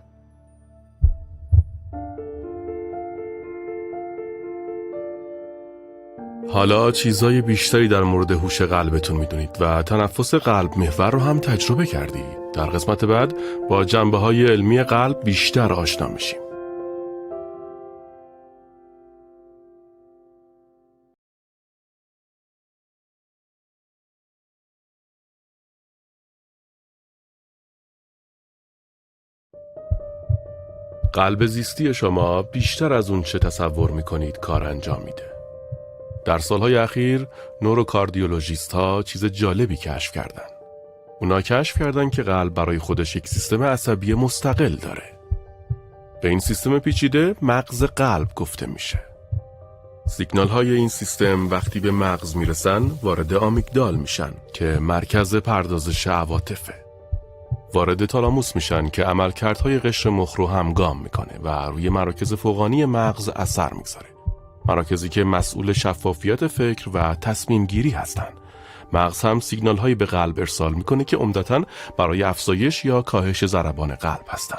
حالا چیزای بیشتری در مورد هوش قلبتون میدونید و تنفس قلب محور رو هم تجربه کردید. در قسمت بعد با جنبه‌های علمی قلب بیشتر آشنا میشیم. قلب زیستی شما بیشتر از اون چه تصور میکنید کار انجام میده. در سالهای اخیر نوروکاردیولوژیست ها چیز جالبی کشف کردن. اونا کشف کردن که قلب برای خودش یک سیستم عصبی مستقل داره. به این سیستم پیچیده مغز قلب گفته میشه. سیگنال های این سیستم وقتی به مغز میرسن وارد آمیگدال میشن که مرکز پردازش عواطفه. وارد تالاموس میشن که عملکردهای قشر مخ رو همگام میکنه و روی مراکز فوقانی مغز اثر میگذاره. مراکزی که مسئول شفافیت فکر و تصمیم گیری هستن. مغز هم سیگنال هایی به قلب ارسال میکنه که عمدتاً برای افزایش یا کاهش ضربان قلب هستن.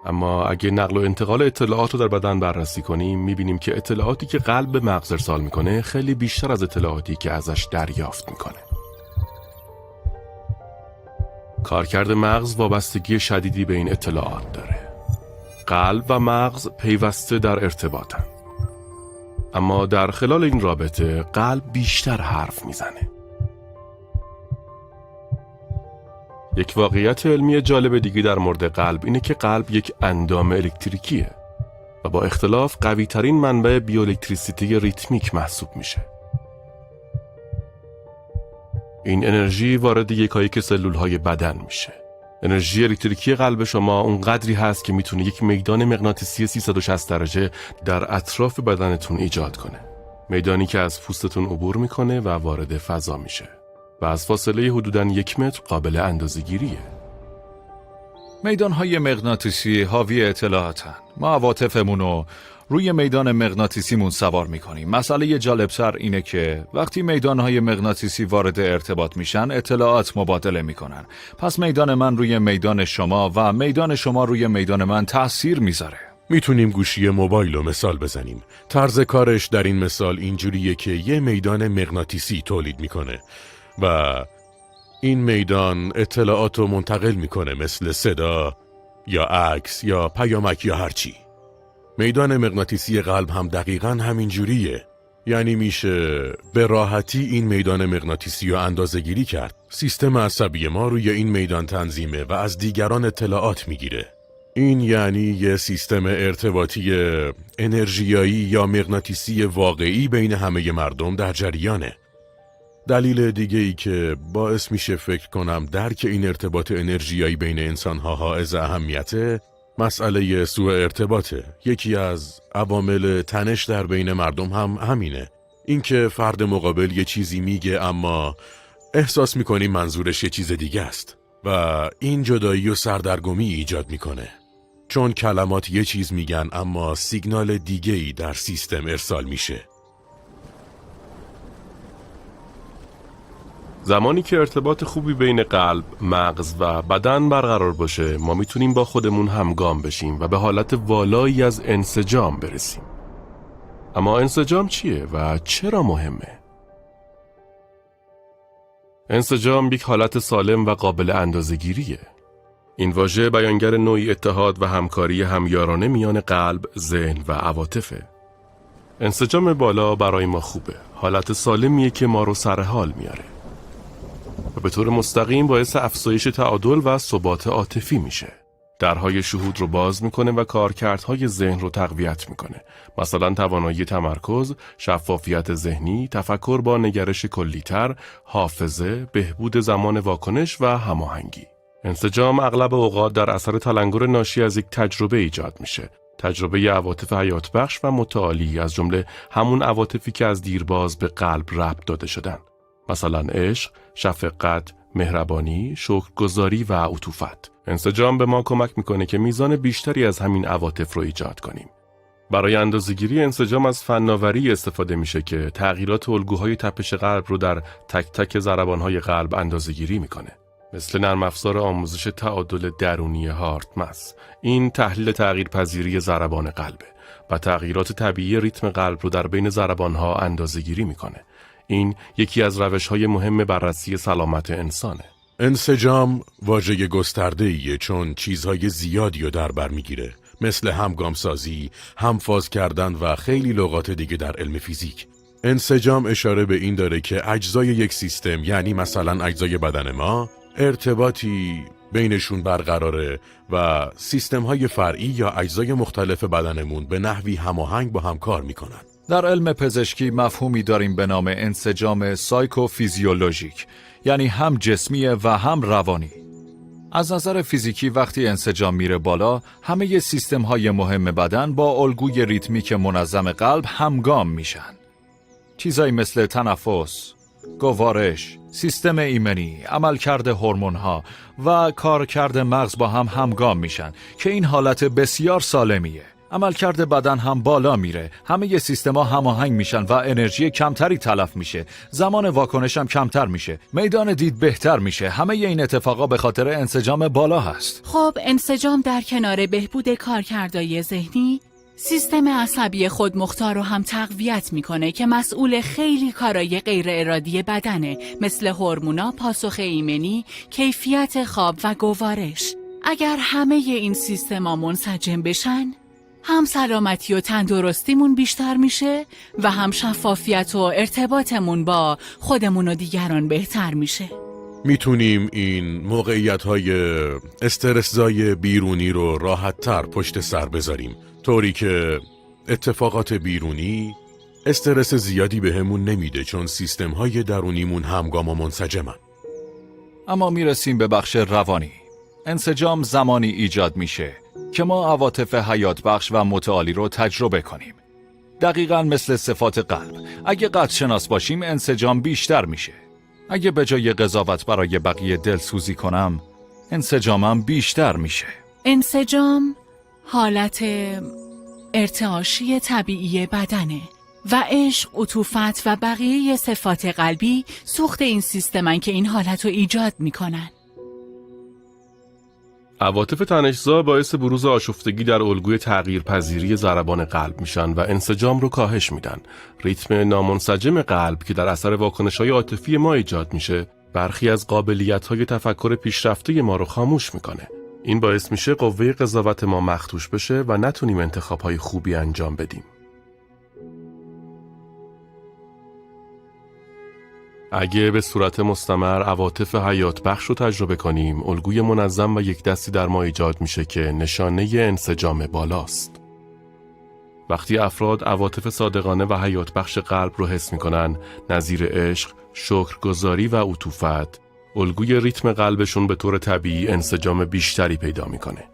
اما اگه نقل و انتقال اطلاعات رو در بدن بررسی کنیم میبینیم که اطلاعاتی که قلب به مغز ارسال میکنه خیلی بیشتر از اطلاعاتی که ازش دریافت میکنه. کارکرد مغز وابستگی شدیدی به این اطلاعات داره. قلب و مغز پیوسته در ارتباطن. اما در خلال این رابطه قلب بیشتر حرف میزنه. یک واقعیت علمی جالب دیگه در مورد قلب اینه که قلب یک اندام الکتریکیه و با اختلاف قوی ترین منبع بیوالکتریسیته ریتمیک محسوب میشه. این انرژی وارد یکایک سلولهای بدن میشه. انرژی الکتریکی قلب شما اون قدری هست که میتونه یک میدان مغناطیسی 360 درجه در اطراف بدنتون ایجاد کنه. میدانی که از پوستتون عبور میکنه و وارد فضا میشه و از فاصله حدوداً 1 متر قابل اندازه‌گیریه. میدانهای مغناطیسی حاوی اطلاعاتن. ما عواطفمون رو روی میدان مغناطیسیمون سوار میکنیم. مسئله جالبتر اینه که وقتی میدانهای مغناطیسی وارد ارتباط میشن اطلاعات مبادله میکنن. پس میدان من روی میدان شما و میدان شما روی میدان من تأثیر میذاره. میتونیم گوشی موبایل رو مثال بزنیم. طرز کارش در این مثال اینجوریه که یه میدان مغناطیسی تولید میکنه و این میدان اطلاعات رو منتقل میکنه مثل صدا یا عکس یا پیامک یا هرچی. میدان مغناطیسی قلب هم دقیقاً همین جوریه. یعنی میشه به راحتی این میدان مغناطیسی رو اندازه‌گیری کرد. سیستم عصبی ما روی این میدان تنظیمه و از دیگران اطلاعات میگیره. این یعنی یه سیستم ارتباطی انرژیایی یا مغناطیسی واقعی بین همه مردم در جریانه. دلیل دیگه ای که باعث میشه فکر کنم درک این ارتباط انرژیایی بین انسان‌ها حائز اهمیته، مسئله سوء ارتباطه. یکی از عوامل تنش در بین مردم هم همینه. اینکه فرد مقابل یه چیزی میگه اما احساس میکنیم منظورش یه چیز دیگه است و این جدایی و سردرگمی ایجاد میکنه. چون کلمات یه چیز میگن اما سیگنال دیگه‌ای در سیستم ارسال میشه. زمانی که ارتباط خوبی بین قلب، مغز و بدن برقرار باشه ما میتونیم با خودمون همگام بشیم و به حالت والایی از انسجام برسیم. اما انسجام چیه و چرا مهمه؟ انسجام یک حالت سالم و قابل اندازه‌گیریه. این واژه بیانگر نوعی اتحاد و همکاری همیارانه میان قلب، ذهن و عواطفه. انسجام بالا برای ما خوبه. حالت سالمیه که ما رو سر حال میاره و به طور مستقیم باعث افزایش تعادل و ثبات عاطفی میشه. درهای شهود رو باز میکنه و کارکردهای ذهن رو تقویت میکنه. مثلا توانایی تمرکز، شفافیت ذهنی، تفکر با نگرش کلی‌تر، حافظه، بهبود زمان واکنش و هماهنگی. انسجام اغلب اوقات در اثر تلنگر ناشی از یک تجربه ایجاد میشه. تجربه عواطف حیات بخش و متعالی، از جمله همون عواطفی که از دیرباز به قلب ربط داده شدن. مثلا عشق، شفقت، مهربانی، شکرگزاری و عطوفت. انسجام به ما کمک میکنه که میزان بیشتری از همین عواطف رو ایجاد کنیم. برای اندازه‌گیری انسجام از فناوری استفاده میشه که تغییرات الگوهای تپش قلب رو در تک تک ضربان‌های قلب اندازه‌گیری میکنه. مثل نرم افزار آموزش تعادل درونی هارتمس. این تحلیل تغییرپذیری ضربان قلبه و تغییرات طبیعی ریتم قلب رو در بین ضربان‌ها اندازه‌گیری میکنه. این یکی از روش‌های مهم بررسی سلامت انسانه. انسجام واژه گسترده‌ایه چون چیزهای زیادی رو در بر میگیره، مثل همگامسازی، همفاز کردن و خیلی لغات دیگه در علم فیزیک. انسجام اشاره به این داره که اجزای یک سیستم، یعنی مثلا اجزای بدن ما، ارتباطی بینشون برقراره و سیستم‌های فرعی یا اجزای مختلف بدنمون به نحوی هماهنگ با هم کار میکنن. در علم پزشکی مفهومی داریم به نام انسجام سایکوفیزیولوژیک، یعنی هم جسمیه و هم روانی. از نظر فیزیکی وقتی انسجام میره بالا، همه سیستم‌های مهم بدن با الگوی ریتمیک منظم قلب همگام میشن. چیزایی مثل تنفس، گوارش، سیستم ایمنی، عملکرد هورمون‌ها و کارکرد مغز با هم همگام میشن که این حالت بسیار سالمیه. عملکرد بدن هم بالا میره، همه سیستما هماهنگ میشن و انرژی کمتری تلف میشه، زمان واکنش هم کمتر میشه، میدان دید بهتر میشه. همه این اتفاقا به خاطر انسجام بالا هست. خب انسجام در کنار بهبود کارکردهای ذهنی، سیستم عصبی خودمختار رو هم تقویت میکنه که مسئول خیلی کارهای غیر ارادی بدنه، مثل هورمونا، پاسخ ایمنی، کیفیت خواب و گوارش. اگر همه این سیستما منسجم بشن، هم سلامتی و تندرستیمون بیشتر میشه و هم شفافیت و ارتباطمون با خودمون و دیگران بهتر میشه. میتونیم این موقعیت‌های استرس‌زای بیرونی رو راحت‌تر پشت سر بذاریم، طوری که اتفاقات بیرونی استرس زیادی بهمون نمیده چون سیستم‌های درونیمون همگام و منسجمن. اما میرسیم به بخش روانی. انسجام زمانی ایجاد میشه که ما عواطف حیات بخش و متعالی رو تجربه کنیم. دقیقاً مثل صفات قلب. اگه قدر شناس باشیم انسجام بیشتر میشه. اگه به جای قضاوت برای بقیه دلسوزی کنم، انسجامم بیشتر میشه. انسجام حالت ارتعاشی طبیعی بدنه و عشق، عطوفت و بقیه صفات قلبی سوخت این سیستمن که این حالت رو ایجاد میکنن. عواطف تنش‌زا باعث بروز آشفتگی در الگوی تغییرپذیری ضربان قلب میشن و انسجام رو کاهش میدن. ریتم نامنسجم قلب که در اثر واکنش‌های عاطفی ما ایجاد میشه، برخی از قابلیت‌های تفکر پیشرفته ما رو خاموش میکنه. این باعث میشه قوه قضاوت ما مخدوش بشه و نتونیم انتخاب‌های خوبی انجام بدیم. اگه به صورت مستمر عواطف حیات بخش رو تجربه کنیم، الگوی منظم و یک دستی در ما ایجاد میشه که نشانه انسجام بالاست. وقتی افراد عواطف صادقانه و حیات بخش قلب رو حس میکنن، نظیر عشق، شکرگزاری و عطوفت، الگوی ریتم قلبشون به طور طبیعی انسجام بیشتری پیدا میکنه.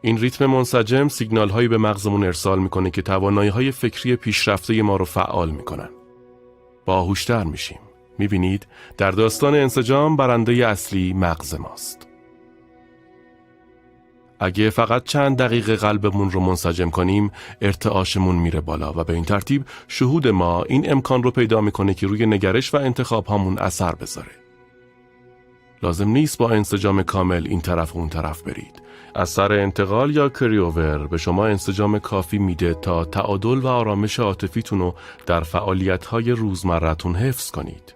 این ریتم منسجم سیگنال هایی به مغزمون ارسال میکنه که توانایی های فکری پیشرفته ما رو فعال میکنن. باهوشتر میشیم. میبینید در داستان انسجام برنده اصلی مغز ماست. اگه فقط چند دقیقه قلبمون رو منسجم کنیم، ارتعاشمون میره بالا و به این ترتیب شهود ما این امکان رو پیدا میکنه که روی نگرش و انتخاب هامون اثر بذاره. لازم نیست با انسجام کامل این طرف و اون طرف برید. اثر انتقال یا کریوور به شما انسجام کافی میده تا تعادل و آرامش عاطفیتون رو در فعالیت‌های روزمره‌تون حفظ کنید.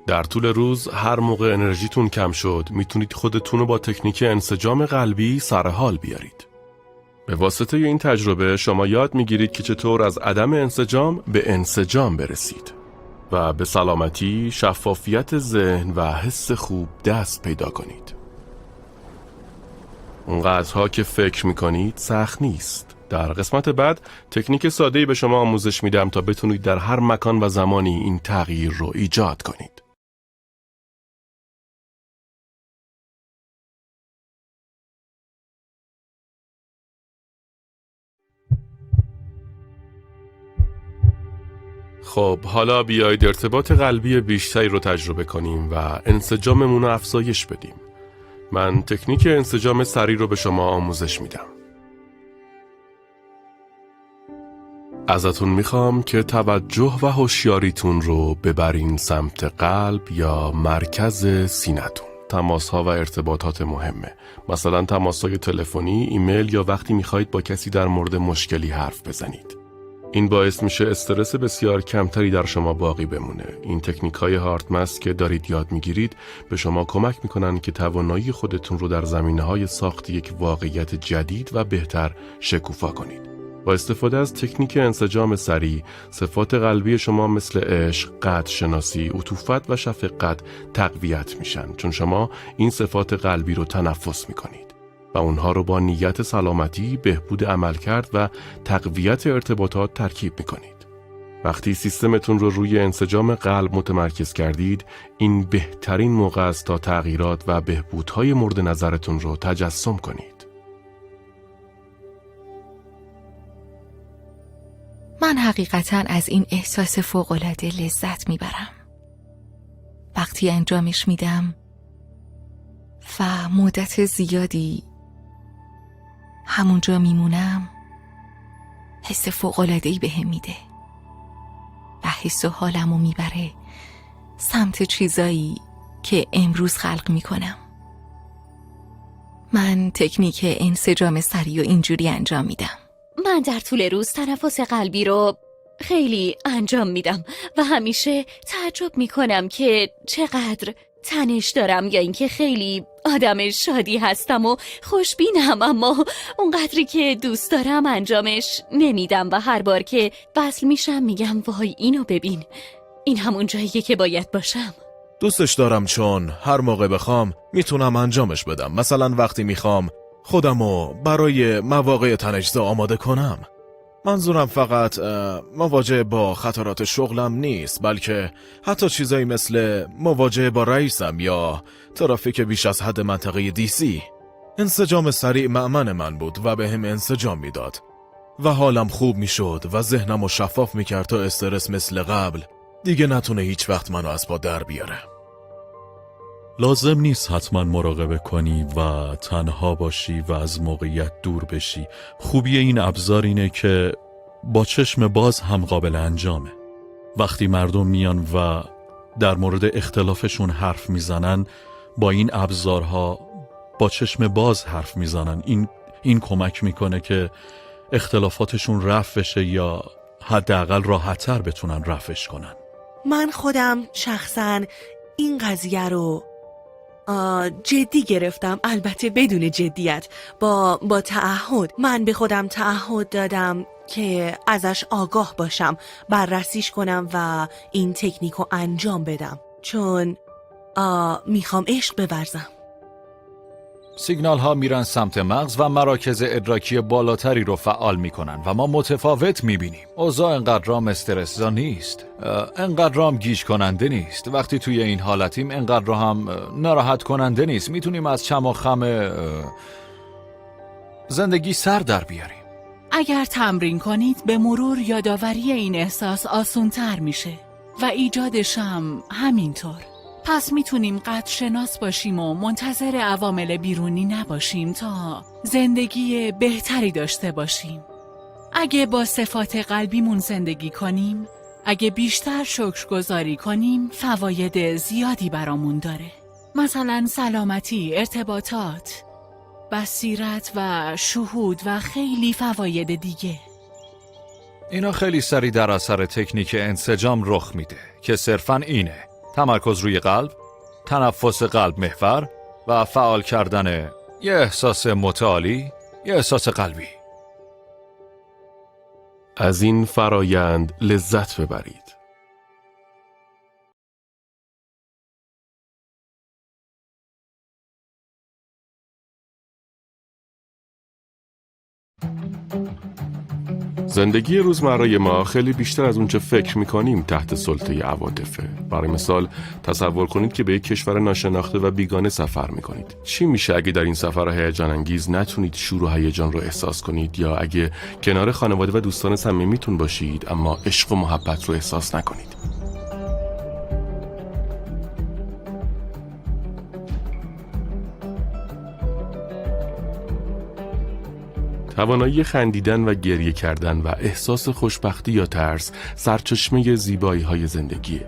در طول روز هر موقع انرژیتون کم شد، میتونید خودتون رو با تکنیک انسجام قلبی سر حال بیارید. به واسطه این تجربه شما یاد میگیرید که چطور از عدم انسجام به انسجام برسید و به سلامتی، شفافیت ذهن و حس خوب دست پیدا کنید. اونقدرها که فکر میکنید سخت نیست. در قسمت بعد تکنیک ساده‌ای به شما آموزش میدم تا بتونید در هر مکان و زمانی این تغییر رو ایجاد کنید. خب حالا بیایید ارتباط قلبی بیشتری رو تجربه کنیم و انسجاممون رو افزایش بدیم. من تکنیک انسجام سریع رو به شما آموزش میدم. ازتون میخوام که توجه و هوشیاریتون رو ببرین سمت قلب یا مرکز سینه‌تون. تماس‌ها و ارتباطات مهمه، مثلا تماس‌های تلفنی، ایمیل یا وقتی میخواید با کسی در مورد مشکلی حرف بزنید. این باعث میشه استرس بسیار کمتری در شما باقی بمونه. این تکنیک‌های هارتمس که دارید یاد میگیرید به شما کمک میکنن که توانایی خودتون رو در زمینه‌های ساخت یک واقعیت جدید و بهتر شکوفا کنید. با استفاده از تکنیک انسجام سریع، صفات قلبی شما مثل عشق، قدر شناسی، عطوفت و شفقت تقویت میشن، چون شما این صفات قلبی رو تنفس میکنید و اونها رو با نیت سلامتی، بهبود عملکرد و تقویت ارتباطات ترکیب میکنید. وقتی سیستمتون رو روی انسجام قلب متمرکز کردید، این بهترین موقع است تا تغییرات و بهبودهای مورد نظرتون رو تجسم کنید. من حقیقتاً از این احساس فوق‌العاده لذت میبرم. وقتی انجامش میدم و مدت زیادی همونجا میمونم، حس فوق‌العاده‌ای بهم میده و حس و حالمو میبره سمت چیزایی که امروز خلق میکنم. من تکنیک انسجام سریع و اینجوری انجام میدم. من در طول روز تنفس قلبی رو خیلی انجام میدم و همیشه تعجب میکنم که چقدر تنش دارم یا اینکه خیلی آدم شادی هستم و خوشبینم، اما اونقدری که دوست دارم انجامش نمیدم و هر بار که وصل میشم میگم وای اینو ببین، این همون جاییه که باید باشم. دوستش دارم چون هر موقع بخوام میتونم انجامش بدم. مثلا وقتی میخوام خودمو برای مواقع تنش‌زا آماده کنم. منظورم فقط مواجهه با خطرات شغلم نیست، بلکه حتی چیزایی مثل مواجهه با رئیسم یا ترافیک بیش از حد منطقه دیسی. انسجام سریع مأمن من بود و به هم انسجام میداد و حالم خوب میشد و ذهنمو شفاف میکرد تا استرس مثل قبل دیگه نتونه هیچ وقت منو از پا در بیاره. لازم نیست حتما مراقبه کنی و تنها باشی و از موقعیت دور بشی. خوبی این ابزار اینه که با چشم باز هم قابل انجامه. وقتی مردم میان و در مورد اختلافشون حرف میزنن، با این ابزارها با چشم باز حرف میزنن. این کمک میکنه که اختلافاتشون رفع بشه یا حداقل راحت‌تر بتونن رفعش کنن. من خودم شخصاً این قضیه رو جدی گرفتم، البته بدون جدیت، با تعهد. من به خودم تعهد دادم که ازش آگاه باشم، بررسیش کنم و این تکنیک رو انجام بدم، چون میخوام عشق بورزم. سیگنال ها میرن سمت مغز و مراکز ادراکی بالاتری رو فعال میکنن و ما متفاوت میبینیم. اوضاع انقدرام استرسزا نیست، انقدرام گیج کننده نیست. وقتی توی این حالتیم انقدر هم ناراحت کننده نیست. میتونیم از چم و خم زندگی سر در بیاریم. اگر تمرین کنید به مرور یادآوری این احساس آسان‌تر میشه و ایجادش هم همینطور. پس میتونیم قدرشناس باشیم و منتظر عوامل بیرونی نباشیم تا زندگی بهتری داشته باشیم. اگه با صفات قلبیمون زندگی کنیم، اگه بیشتر شکرگزاری کنیم، فواید زیادی برامون داره. مثلا سلامتی، ارتباطات، بصیرت و شهود و خیلی فواید دیگه. اینا خیلی سریع در اثر تکنیک انسجام رخ میده که صرفاً اینه: تمرکز روی قلب، تنفس قلب محور و فعال کردن یه احساس متعالی، یه احساس قلبی. از این فرایند لذت ببرید. زندگی روزمره ما خیلی بیشتر از اونچه فکر میکنیم تحت سلطه عواطفه. برای مثال تصور کنید که به یک کشور ناشناخته و بیگانه سفر میکنید. چی میشه اگه در این سفر هیجان انگیز نتونید شور و هیجان رو احساس کنید، یا اگه کنار خانواده و دوستان صمیمیتون باشید اما عشق و محبت رو احساس نکنید؟ توانایی خندیدن و گریه کردن و احساس خوشبختی یا ترس سرچشمه زیبایی‌های زندگیه.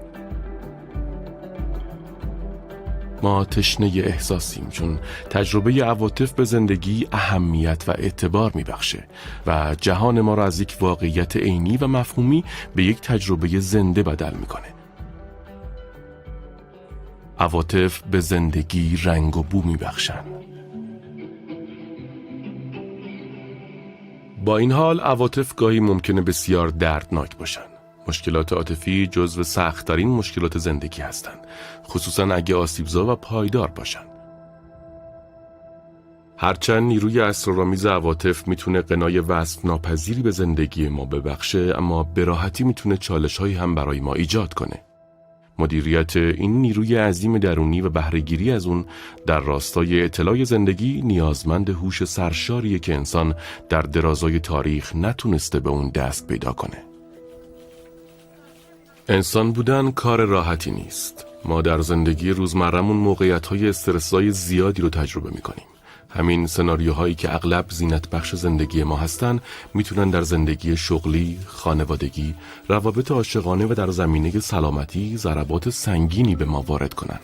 ما تشنه احساسیم، چون تجربه عواطف به زندگی اهمیت و اعتبار میبخشه و جهان ما را از یک واقعیت عینی و مفهومی به یک تجربه زنده بدل میکنه. عواطف به زندگی رنگ و بو میبخشن. با این حال عواطف گاهی ممکنه بسیار دردناک باشن. مشکلات عاطفی جزو سخت‌ترین مشکلات زندگی هستند، خصوصا اگه آسیبزا و پایدار باشن. هرچند نیروی اسرارآمیز عواطف میتونه قنای وصف ناپذیری به زندگی ما ببخشه، اما به راحتی میتونه چالش‌هایی هم برای ما ایجاد کنه. مدیریت این نیروی عظیم درونی و بهره‌گیری از اون در راستای اطلاع زندگی نیازمند هوش سرشاریه که انسان در درازای تاریخ نتونسته به اون دست پیدا کنه. انسان بودن کار راحتی نیست. ما در زندگی روزمرمون موقعیت‌های استرس‌زای زیادی رو تجربه می‌کنیم. همین سناریوهایی که اغلب زینت بخش زندگی ما هستن میتونن در زندگی شغلی، خانوادگی، روابط عاشقانه و در زمینه سلامتی ضربات سنگینی به ما وارد کنن.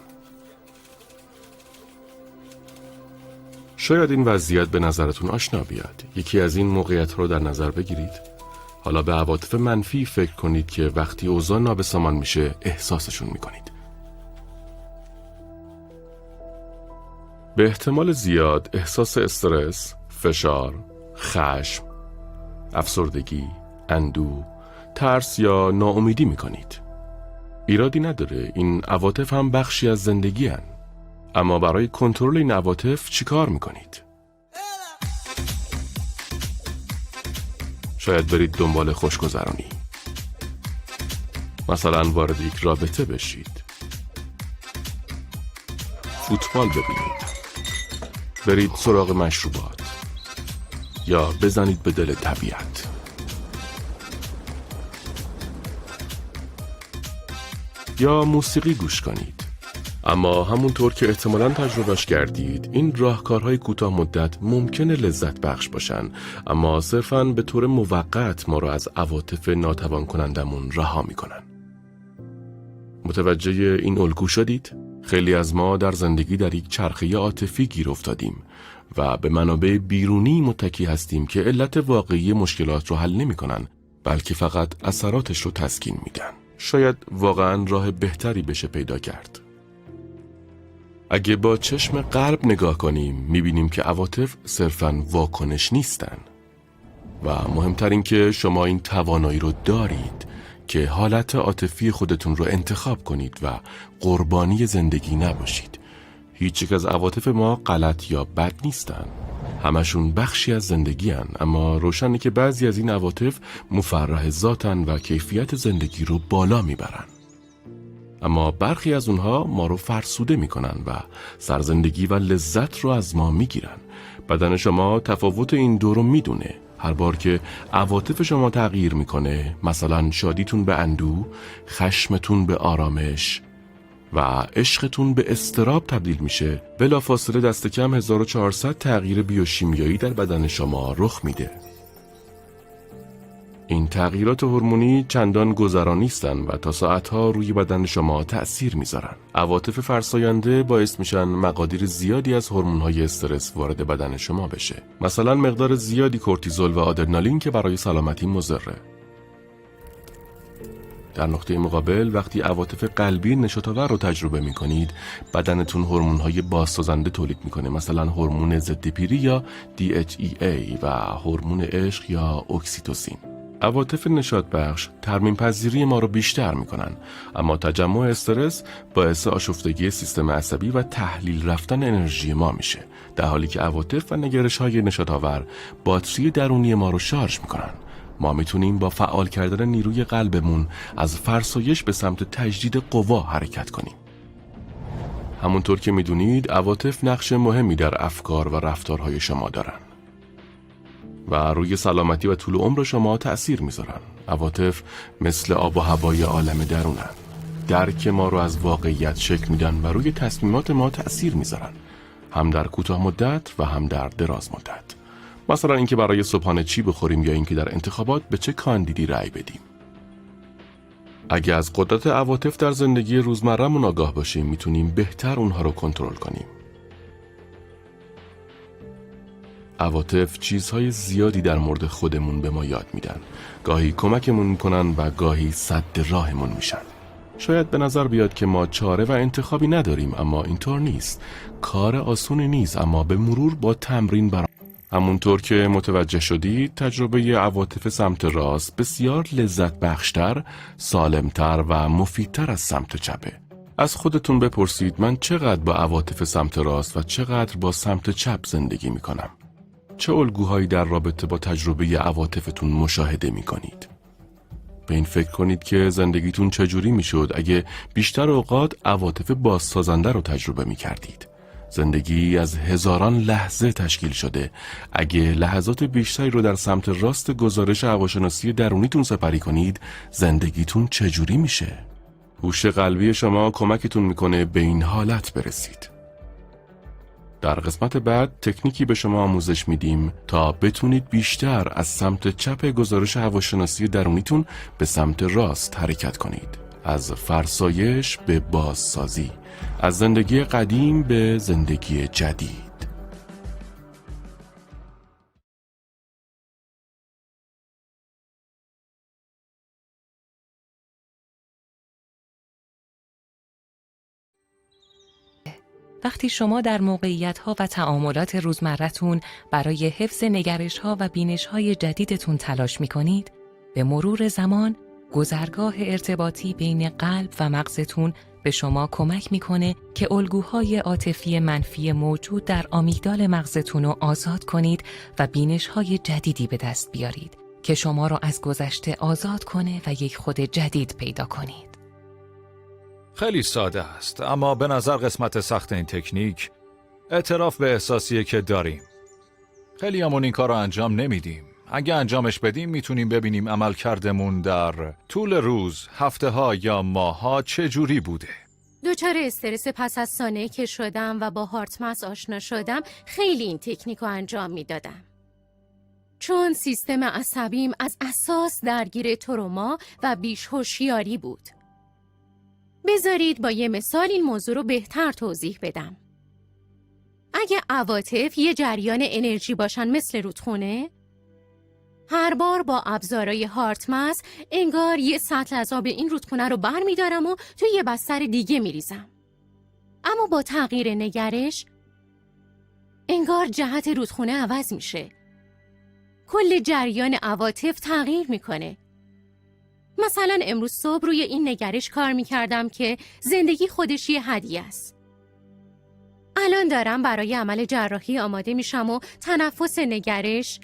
شاید این وضعیت به نظرتون آشنا بیاد. یکی از این موقعیت‌ها رو در نظر بگیرید. حالا به عواطف منفی فکر کنید که وقتی اوضاع نابسامان میشه احساسشون میکنید. به احتمال زیاد احساس استرس، فشار، خشم، افسردگی، اندوه، ترس یا ناامیدی میکنید. ایرادی نداره، این عواطف هم بخشی از زندگی هن. اما برای کنترل این عواطف چیکار میکنید؟ شاید برید دنبال خوشگذرانی. مثلا وارد یک رابطه بشید. فوتبال ببینید. برید سراغ مشروبات. یا بزنید به دل طبیعت. یا موسیقی گوش کنید. اما همونطور که احتمالاً تجربهش کردید، این راهکارهای کوتاه مدت ممکنه لذت بخش باشن، اما صرفاً به طور موقت ما رو از عواطف ناتوان کنندمون رها میکنن. متوجه این الگو شدید؟ خیلی از ما در زندگی در یک چرخه عاطفی گیر افتادیم و به منابع بیرونی متکی هستیم که علت واقعی مشکلات رو حل نمیکنن، بلکه فقط اثراتش رو تسکین میدن. شاید واقعاً راه بهتری بشه پیدا کرد. اگه با چشم قلب نگاه کنیم میبینیم که عواطف صرفاً واکنش نیستن و مهمتر این که شما این توانایی رو دارید که حالت عاطفی خودتون رو انتخاب کنید و قربانی زندگی نباشید. هیچ یک از عواطف ما غلط یا بد نیستن، همشون بخشی از زندگی هن، اما روشنه که بعضی از این عواطف مفرح ذاتن و کیفیت زندگی رو بالا میبرن. اما برخی از اونها ما رو فرسوده میکنن و سرزندگی و لذت رو از ما میگیرن. بدن شما تفاوت این دو رو میدونه. هر بار که عواطف شما تغییر میکنه، مثلا شادیتون به اندوه، خشمتون به آرامش و عشقتون به اضطراب تبدیل میشه، بلافاصله دست کم 1400 تغییر بیوشیمیایی در بدن شما رخ میده. این تغییرات هورمونی چندان گذرا نیستن و تا ساعتها روی بدن شما تأثیر میذارن. عواطف فرساینده باعث میشن مقادیر زیادی از هورمون‌های استرس وارد بدن شما بشه. مثلا مقدار زیادی کورتیزول و آدرنالین که برای سلامتی مضره. در نقطه مقابل وقتی عواطف قلبی نشاط‌آور رو تجربه میکنید، بدنتون هورمون‌های بازسازنده تولید میکنه، مثلا هورمون ضد پیری یا DHEA و هورمون عشق یا اکسیتوسین. عواطف نشاط بخش ترمیم پذیری ما رو بیشتر میکنن، اما تجمع استرس باعث آشفتگی سیستم عصبی و تحلیل رفتن انرژی ما میشه، در حالی که عواطف و نگرش های نشاط آور باتری درونی ما رو شارژ میکنن. ما میتونیم با فعال کردن نیروی قلبمون از فرسایش به سمت تجدید قوا حرکت کنیم. همونطور که میدونید عواطف نقش مهمی در افکار و رفتارهای شما دارن و روی سلامتی و طول عمر شما تأثیر میذارن. عواطف مثل آب و هوای عالم درونن. درک ما رو از واقعیت شکل میدن و روی تصمیمات ما تأثیر میذارن، هم در کوتاه مدت و هم در دراز مدت. مثلا اینکه برای صبحانه چی بخوریم یا اینکه در انتخابات به چه کاندیدی رأی بدیم. اگه از قدرت عواطف در زندگی روزمره‌مون آگاه باشیم، میتونیم بهتر اونها رو کنترل کنیم. عواطف چیزهای زیادی در مورد خودمون به ما یاد میدن. گاهی کمکمون میکنن و گاهی سد راهمون میشن. شاید به نظر بیاد که ما چاره و انتخابی نداریم، اما اینطور نیست. کار آسونی نیست، اما به مرور با تمرین همونطور که متوجه شدید، تجربه عواطف سمت راست بسیار لذت بخشتر، سالمتر و مفیدتر از سمت چپه. از خودتون بپرسید من چقدر با عواطف سمت راست و چقدر با سمت چپ زندگی میکنم؟ چه الگوهایی در رابطه با تجربه عواطفتون مشاهده میکنید؟ به این فکر کنید که زندگیتون چجوری میشد اگه بیشتر اوقات عواطف بازسازنده رو تجربه میکردید. زندگی از هزاران لحظه تشکیل شده. اگه لحظات بیشتری رو در سمت راست گزارش هواشناسی درونیتون سپری کنید، زندگیتون چجوری میشه؟ هوش قلبی شما کمکتون میکنه به این حالت برسید. در قسمت بعد تکنیکی به شما آموزش میدیم تا بتونید بیشتر از سمت چپ گزارش هواشناسی درونیتون به سمت راست حرکت کنید. از فرسایش به بازسازی، از زندگی قدیم به زندگی جدید. وقتی شما در موقعیت‌ها و تعاملات روزمره‌تون برای حفظ نگرش‌ها و بینش‌های جدیدتون تلاش می‌کنید، به مرور زمان گذرگاه ارتباطی بین قلب و مغزتون به شما کمک می‌کنه که الگوهای عاطفی منفی موجود در آمیگدال مغزتون رو آزاد کنید و بینش‌های جدیدی به دست بیارید که شما رو از گذشته آزاد کنه و یک خود جدید پیدا کنید. خیلی ساده است، اما به نظر قسمت سخت این تکنیک اعتراف به احساسیه که داریم. خیلی همون این کار رو انجام نمیدیم. اگه انجامش بدیم میتونیم ببینیم عملکردمون در طول روز، هفته ها یا ماه ها چجوری بوده. دچار استرس پس از سانحه‌ای که شدم و با هارتمس آشنا شدم، خیلی این تکنیک رو انجام میدادم. چون سیستم عصبیم از اساس درگیر تروما و بیش هوشیاری بود. بذارید با یه مثال این موضوع رو بهتر توضیح بدم. اگه عواطف یه جریان انرژی باشن مثل رودخونه، هر بار با ابزارهای هارتمس انگار یه سطل از آب این رودخونه رو بر میدارم و توی یه بستر دیگه میریزم. اما با تغییر نگرش انگار جهت رودخونه عوض میشه. کل جریان عواطف تغییر میکنه. مثلا امروز صبح روی این نگرش کار میکردم که زندگی خودش یه هدیه است. الان دارم برای عمل جراحی آماده میشم و تنفس نگرش،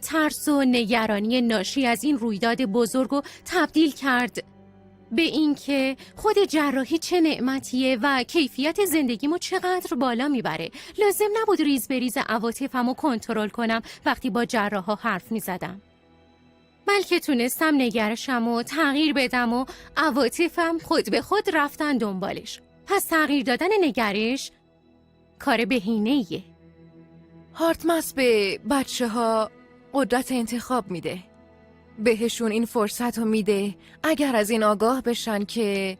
ترس و نگرانی ناشی از این رویداد بزرگ رو تبدیل کرد به این که خود جراحی چه نعمتیه و کیفیت زندگیمو چقدر بالا میبره. لازم نبود ریز به ریز عواطفمو کنترل کنم وقتی با جراحا حرف میزدم، بلکه تونستم نگرشمو تغییر بدم و عواطفم خود به خود رفتن دنبالش. پس تغییر دادن نگرش کار بهینه‌ایه. هارتمس به بچه‌ها قدرت انتخاب میده. بهشون این فرصت رو میده اگر از این آگاه بشن که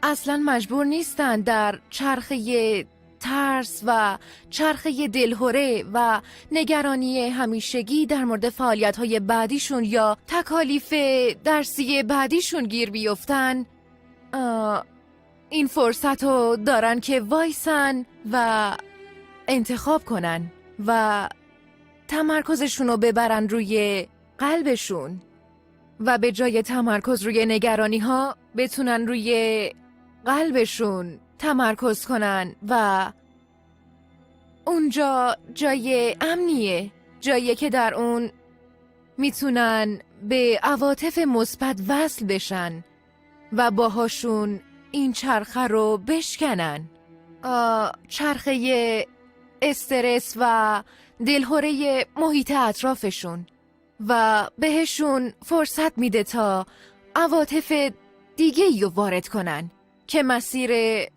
اصلاً مجبور نیستن در چرخه ترس و چرخه دلهره و نگرانی همیشگی در مورد فعالیت‌های بعدیشون یا تکالیف درسی بعدیشون گیر بیفتن. این فرصت رو دارن که وایسن و انتخاب کنن و تمرکزشون رو ببرن روی قلبشون و به جای تمرکز روی نگرانی ها بتونن روی قلبشون تمرکز کنن و اونجا جای امنیه، جایی که در اون میتونن به عواطف مثبت وصل بشن و باهاشون این چرخه رو بشکنن، چرخه استرس و دلهوره محیط اطرافشون و بهشون فرصت میده تا عواطف دیگه رو وارد کنن که مسیر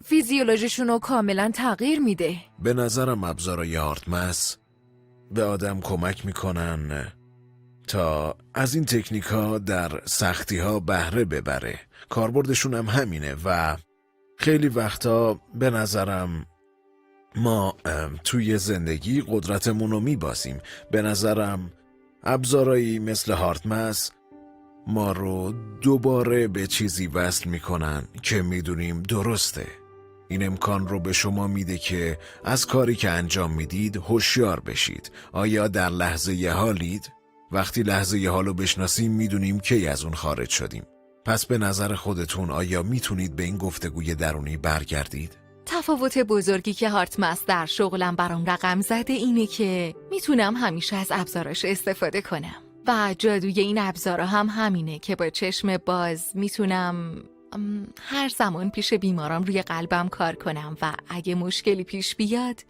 فیزیولوژیشون رو کاملا تغییر میده. به نظرم ابزارهای هارتمس به آدم کمک میکنن تا از این تکنیک ها در سختی ها بهره ببره. کاربردشون هم همینه و خیلی وقتا به نظرم ما توی زندگی قدرتمون رو میبازیم. به نظرم ابزارهایی مثل هارتمس ما رو دوباره به چیزی وصل میکنن که میدونیم درسته. این امکان رو به شما میده که از کاری که انجام میدید هوشیار بشید. آیا در لحظه حالید؟ وقتی لحظه حالو بشناسیم میدونیم کی از اون خارج شدیم. پس به نظر خودتون آیا میتونید به این گفتگوی درونی برگردید؟ تفاوت بزرگی که هارتمس در شغلم برام رقم زده اینه که میتونم همیشه از ابزاراش استفاده کنم و جادوی این ابزارا هم همینه که با چشم باز میتونم هر زمان پیش بیمارام روی قلبم کار کنم و اگه مشکلی پیش بیاد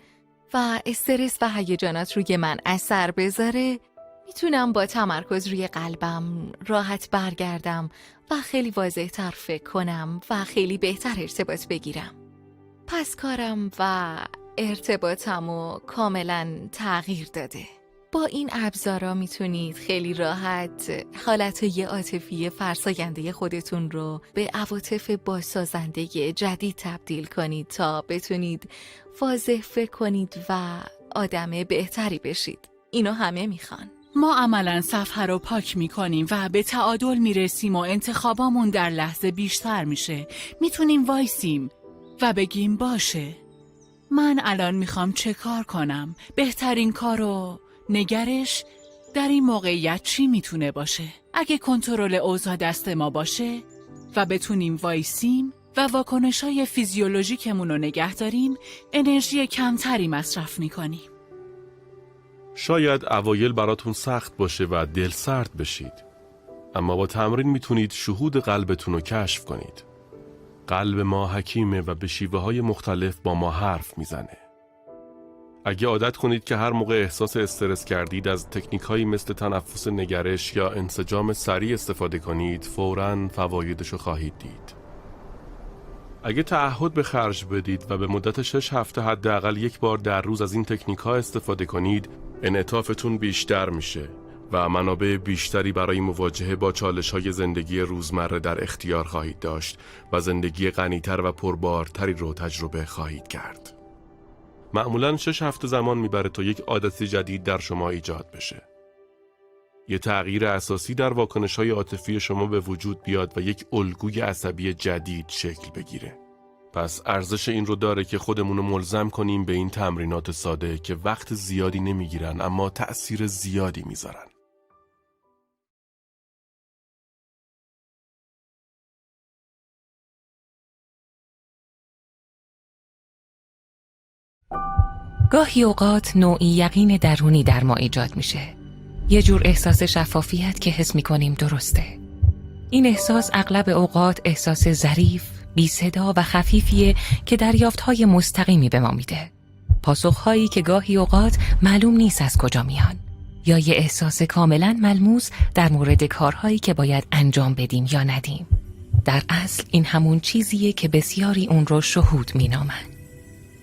و استرس و هیجانات روی من اثر بذاره میتونم با تمرکز روی قلبم راحت برگردم و خیلی واضح تر فکر کنم و خیلی بهتر ارتباط بگیرم. پس کارم و ارتباطمو کاملا تغییر داده. با این ابزارا میتونید خیلی راحت حالتهای عاطفی فرساینده خودتون رو به عواطف بازسازنده جدید تبدیل کنید تا بتونید واضح فکر کنید و آدم بهتری بشید. اینو همه میخوان. ما عملاً صفحه رو پاک میکنیم و به تعادل میرسیم و انتخابامون در لحظه بیشتر میشه. میتونیم وایسیم و بگیم باشه من الان میخوام چه کار کنم؟ بهترین کارو نگرش در این موقعیت چی میتونه باشه؟ اگه کنترل اوضاع دست ما باشه و بتونیم وایسیم و واکنش‌های فیزیولوژیکمون رو نگه داریم، انرژی کمتری مصرف میکنیم. شاید اوایل براتون سخت باشه و دل سرد بشید، اما با تمرین میتونید شهود قلبتون رو کشف کنید. قلب ما حکیمه و به شیوه‌های مختلف با ما حرف میزنه. اگه عادت کنید که هر موقع احساس استرس کردید از تکنیک‌هایی مثل تنفس نگرش یا انسجام سریع استفاده کنید، فوراً فوایدشو خواهید دید. اگه تعهد به خرج بدید و به مدت 6 هفته حداقل 1 بار در روز از این تکنیک‌ها استفاده کنید، انعطافتون بیشتر میشه و منابع بیشتری برای مواجهه با چالش‌های زندگی روزمره در اختیار خواهید داشت و زندگی غنی‌تر و پربارتری رو تجربه خواهید کرد. معمولاً 6 هفته زمان میبره تا یک عادت جدید در شما ایجاد بشه. یه تغییر اساسی در واکنش‌های عاطفی شما به وجود بیاد و یک الگوی عصبی جدید شکل بگیره. پس ارزش این رو داره که خودمون رو ملزم کنیم به این تمرینات ساده که وقت زیادی نمیگیرن اما تأثیر زیادی میذارن. گاهی اوقات نوعی یقین درونی در ما ایجاد میشه. یه جور احساس شفافیت که حس میکنیم درسته. این احساس اغلب اوقات احساس ظریف، بی صدا و خفیفیه که دریافت‌های مستقیمی به ما میده. پاسخ‌هایی که گاهی اوقات معلوم نیست از کجا میان. یا یه احساس کاملاً ملموس در مورد کارهایی که باید انجام بدیم یا ندیم. در اصل این همون چیزیه که بسیاری اون رو شهود مینامن.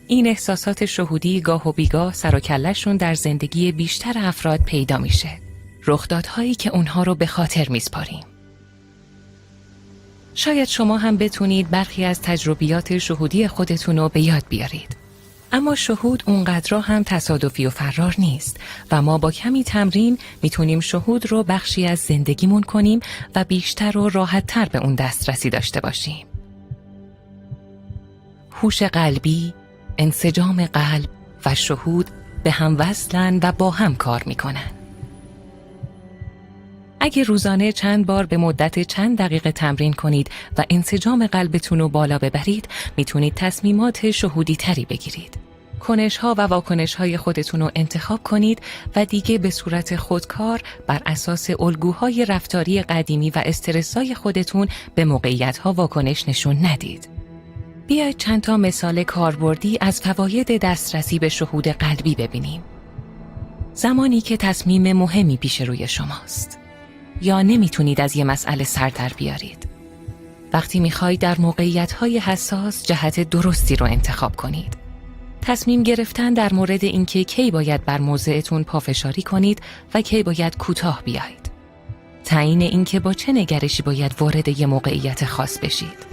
این احساسات شهودی گاه و بیگاه سر و کله‌شون در زندگی بیشتر افراد پیدا میشه. رخدادهایی که اونها رو به خاطر میسپاریم. شاید شما هم بتونید برخی از تجربیات شهودی خودتون رو به یاد بیارید. اما شهود اونقدر هم تصادفی و فرار نیست و ما با کمی تمرین میتونیم شهود رو بخشی از زندگیمون کنیم و بیشتر و راحت‌تر به اون دسترسی داشته باشیم. هوش قلبی، انسجام قلب و شهود به هم وصلن و با هم کار میکنن. اگه روزانه چند بار به مدت چند دقیقه تمرین کنید و انسجام قلبتون رو بالا ببرید، میتونید تصمیمات شهودی تری بگیرید. کنش‌ها و واکنش‌های خودتون رو انتخاب کنید و دیگه به صورت خودکار بر اساس الگوهای رفتاری قدیمی و استرس‌های خودتون به موقعیت‌ها واکنش نشون ندید. بیایید چند تا مثال کاربردی از فواید دسترسی به شهود قلبی ببینیم. زمانی که تصمیم مهمی پیش روی شماست یا نمیتونید از یه مسئله سر در بیارید. وقتی میخواید در موقعیت‌های حساس جهت درستی رو انتخاب کنید. تصمیم گرفتن در مورد اینکه کی باید بر موضعتون پافشاری کنید و کی باید کوتاه بیایید. تعیین اینکه با چه نگرشی باید وارد یه موقعیت خاص بشید.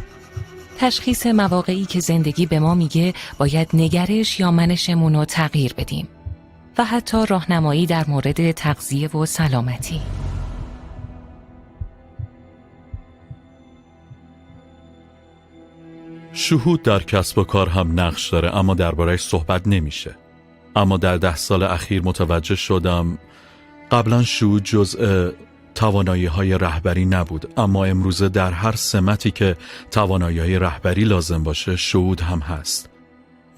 تشخیص مواقعی که زندگی به ما میگه باید نگرش یا منشمون رو تغییر بدیم. و حتی راهنمایی در مورد تغذیه و سلامتی. شهود در کسب و کار هم نقش داره، اما درباره‌اش صحبت نمیشه. اما در 10 سال اخیر متوجه شدم قبلا شهود جزء توانایی‌های رهبری نبود، اما امروزه در هر سمتی که توانایی‌های رهبری لازم باشه شهود هم هست.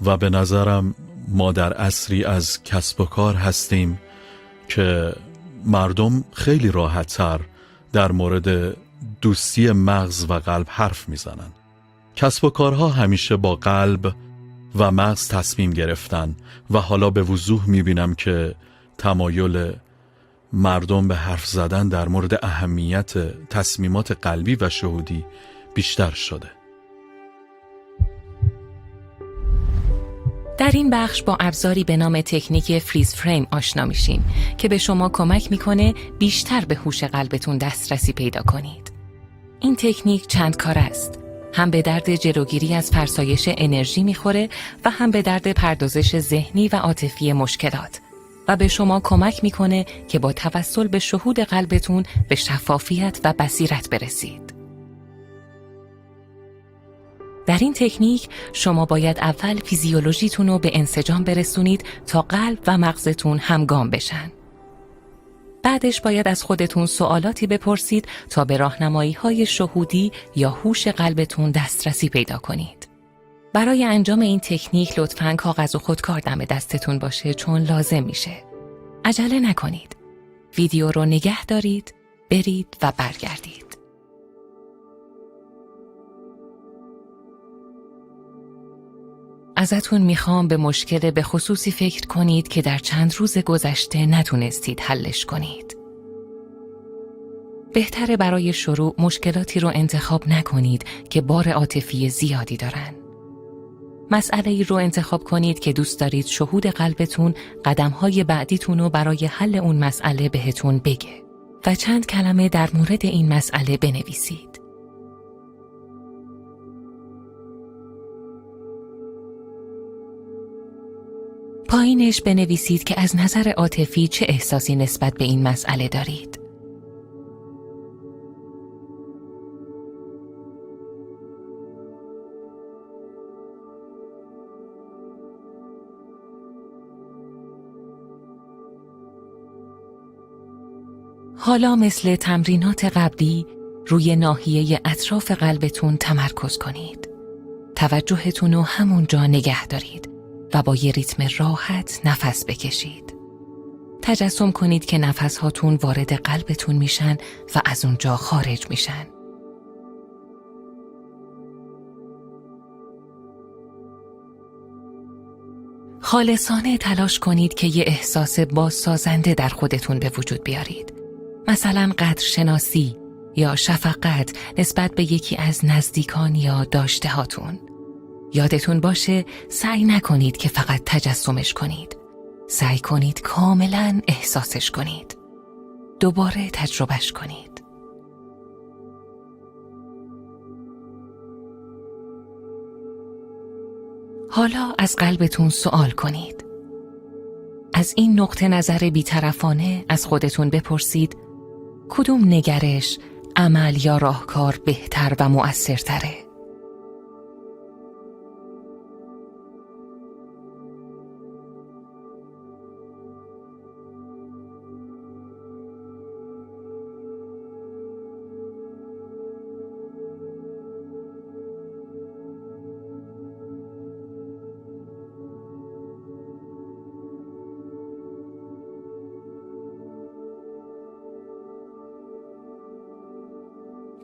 و به نظرم ما در عصری از کسب و کار هستیم که مردم خیلی راحت‌تر در مورد دوستی مغز و قلب حرف میزنن. کسب و کارها همیشه با قلب و مغز تصمیم گرفتن و حالا به وضوح میبینم که تمایل مردم به حرف زدن در مورد اهمیت تصمیمات قلبی و شهودی بیشتر شده. در این بخش با ابزاری به نام تکنیک فریز فریم آشنا میشیم که به شما کمک میکنه بیشتر به هوش قلبتون دسترسی پیدا کنید. این تکنیک چند کار است. هم به درد جلوگیری از فرسایش انرژی میخوره و هم به درد پردازش ذهنی و عاطفی مشکلات و به شما کمک میکنه که با توسل به شهود قلبتون به شفافیت و بصیرت برسید. در این تکنیک شما باید اول فیزیولوژیتون رو به انسجام برسونید تا قلب و مغزتون همگام بشن. بعدش باید از خودتون سوالاتی بپرسید تا به راهنمایی‌های شهودی یا هوش قلبتون دسترسی پیدا کنید. برای انجام این تکنیک لطفاً کاغذ و خودکار دم دستتون باشه چون لازم میشه. عجله نکنید. ویدیو رو نگه دارید، برید و برگردید. ازتون میخوام به مشکل به خصوصی فکر کنید که در چند روز گذشته نتونستید حلش کنید. بهتره برای شروع مشکلاتی رو انتخاب نکنید که بار عاطفی زیادی دارن. مسئله‌ای رو انتخاب کنید که دوست دارید شهود قلبتون قدم‌های بعدیتون رو برای حل اون مسئله بهتون بگه و چند کلمه در مورد این مسئله بنویسید. پایینش بنویسید که از نظر عاطفی چه احساسی نسبت به این مسئله دارید. حالا مثل تمرینات قبلی روی ناحیه اطراف قلبتون تمرکز کنید. توجهتون رو همونجا نگه دارید و با یه ریتم راحت نفس بکشید. تجسم کنید که نفس هاتون وارد قلبتون میشن و از اونجا خارج میشن. خالصانه تلاش کنید که یه احساس بازسازنده در خودتون به وجود بیارید. مثلا قدرشناسی یا شفقت نسبت به یکی از نزدیکان یا داشته هاتون. یادتون باشه سعی نکنید که فقط تجسمش کنید. سعی کنید کاملا احساسش کنید. دوباره تجربهش کنید. حالا از قلبتون سوال کنید. از این نقطه نظر بی‌طرفانه از خودتون بپرسید کدوم نگرش، عمل یا راهکار بهتر و مؤثرتره؟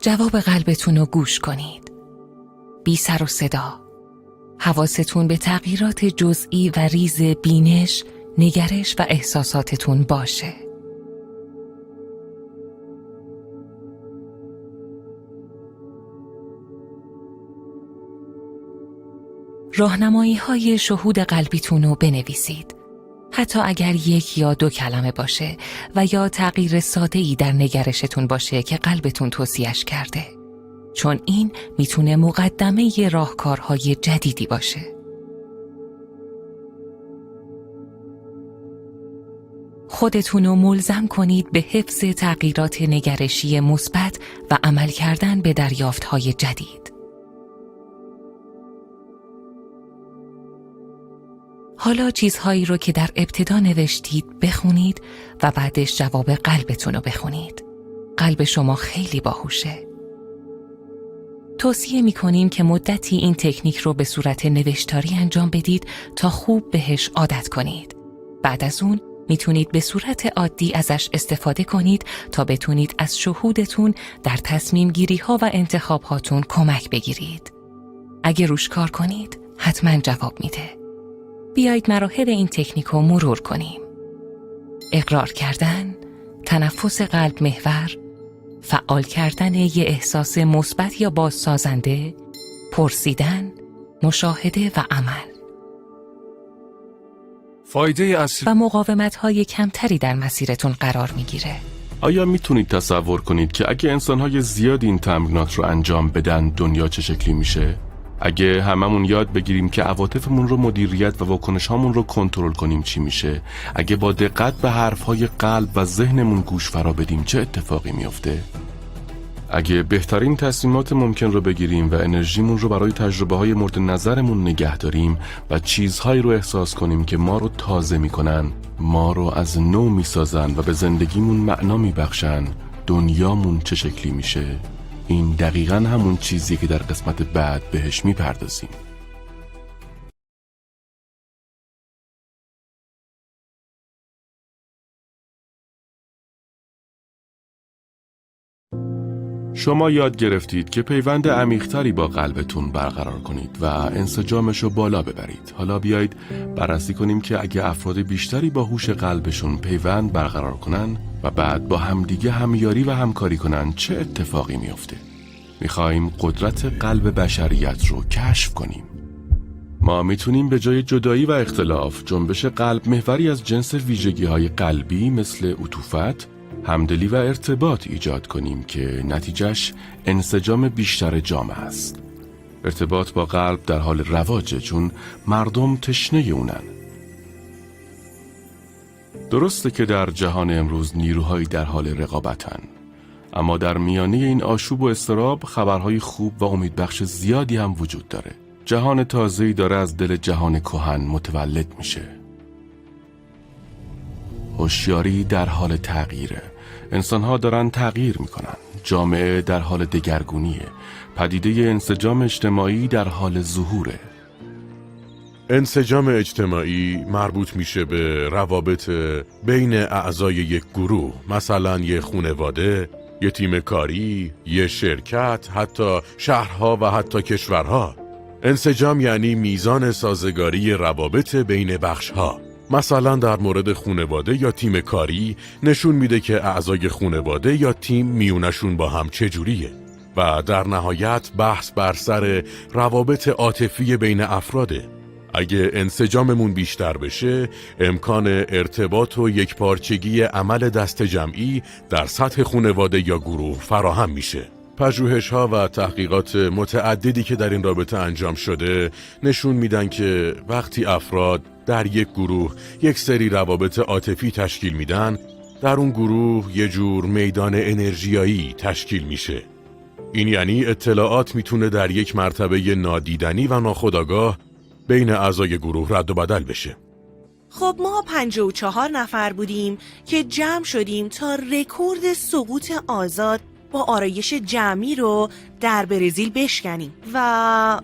جواب قلبتون رو گوش کنید. بی سر و صدا. حواستون به تغییرات جزئی و ریز بینش، نگرش و احساساتتون باشه. راهنمایی‌های شهود قلبیتون رو بنویسید. حتی اگر 1 یا 2 کلمه باشه و یا تغییر ساده‌ای در نگرشتون باشه که قلبتون توصیه‌اش کرده. چون این میتونه مقدمه راهکارهای جدیدی باشه. خودتون رو ملزم کنید به حفظ تغییرات نگرشی مثبت و عمل کردن به دریافت‌های جدید. حالا چیزهایی رو که در ابتدا نوشتید بخونید و بعدش جواب قلبتون رو بخونید. قلب شما خیلی باهوشه. توصیه می‌کنیم که مدتی این تکنیک رو به صورت نوشتاری انجام بدید تا خوب بهش عادت کنید. بعد از اون میتونید به صورت عادی ازش استفاده کنید تا بتونید از شهودتون در تصمیم گیری ها و انتخاب هاتون کمک بگیرید. اگه روش کار کنید حتما جواب میده. بیایید مراحل این تکنیک رو مرور کنیم. اقرار کردن، تنفس قلب محور، فعال کردن یه احساس مثبت یا بازسازنده، پرسیدن، مشاهده و عمل. فایده اصلی و مقاومت‌های کمتری در مسیرتون قرار میگیره. آیا میتونید تصور کنید که اگه انسان‌های زیادی این تمرینات رو انجام بدن دنیا چه شکلی میشه؟ اگه هممون یاد بگیریم که عواطفمون رو مدیریت و واکنش‌هامون رو کنترل کنیم چی میشه؟ اگه با دقت به حرف‌های قلب و ذهنمون گوش فرا بدیم چه اتفاقی میفته؟ اگه بهترین تصمیمات ممکن رو بگیریم و انرژیمون رو برای تجربه‌های مورد نظرمون نگه داریم و چیزهایی رو احساس کنیم که ما رو تازه میکنن، ما رو از نو میسازن و به زندگیمون معنا میبخشن، دنیامون چه شکلی میشه؟ این دقیقاً همون چیزیه که در قسمت بعد بهش میپردازیم. شما یاد گرفتید که پیوند عمیق‌تری با قلبتون برقرار کنید و انسجامش رو بالا ببرید. حالا بیایید بررسی کنیم که اگه افراد بیشتری با هوش قلبشون پیوند برقرار کنن و بعد با همدیگه همیاری و همکاری کنن چه اتفاقی میفته. میخوایم قدرت قلب بشریت رو کشف کنیم. ما میتونیم به جای جدایی و اختلاف جنبش قلب محوری از جنس ویژگی‌های قلبی مثل عطوفت، همدلی و ارتباط ایجاد کنیم که نتیجهش انسجام بیشتر جامعه است. ارتباط با قلب در حال رواجه چون مردم تشنه اونن. درسته که در جهان امروز نیروهایی در حال رقابتن، اما در میانه این آشوب و اضطراب خبرهای خوب و امیدبخش زیادی هم وجود داره. جهان تازه‌ای داره از دل جهان کهن متولد میشه. هوشیاری در حال تغییره. انسان‌ها دارن تغییر میکنن. جامعه در حال دگرگونیه. پدیده انسجام اجتماعی در حال ظهوره. انسجام اجتماعی مربوط میشه به روابط بین اعضای یک گروه، مثلا یه خانواده، یه تیم کاری، یه شرکت، حتی شهرها و حتی کشورها. انسجام یعنی میزان سازگاری روابط بین بخشها. مثلا در مورد خانواده یا تیم کاری نشون میده که اعضای خانواده یا تیم میونشون با هم چجوریه و در نهایت بحث بر سر روابط عاطفی بین افراده. اگه انسجاممون بیشتر بشه امکان ارتباط و یکپارچگی عمل دست جمعی در سطح خانواده یا گروه فراهم میشه. پژوهش‌ها و تحقیقات متعددی که در این رابطه انجام شده نشون میدن که وقتی افراد در یک گروه یک سری روابط عاطفی تشکیل میدن، در اون گروه یه جور میدان انرژیایی تشکیل میشه. این یعنی اطلاعات میتونه در یک مرتبه نادیدنی و ناخودآگاه بین اعضای گروه رد و بدل بشه. خب ما 54 نفر بودیم که جمع شدیم تا رکورد سقوط آزاد با آرایش جمعی رو در برزیل بشکنیم و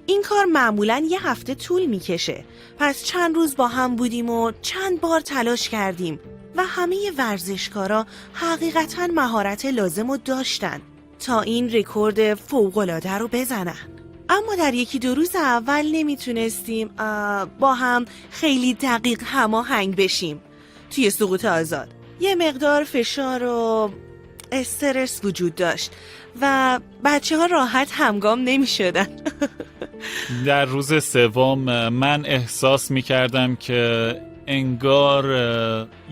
این کار معمولاً یه هفته طول میکشه. پس چند روز با هم بودیم و چند بار تلاش کردیم و همه ورزشکارا حقیقتاً مهارت لازم رو داشتن. تا این رکورد فوق‌العاده رو بزنن. اما در 1-2 روز اول نمیتونستیم با هم خیلی دقیق هماهنگ بشیم. توی سقوط آزاد یه مقدار فشار و استرس وجود داشت و بچه ها راحت همگام نمی شدن. در روز سوم من احساس می کردم که انگار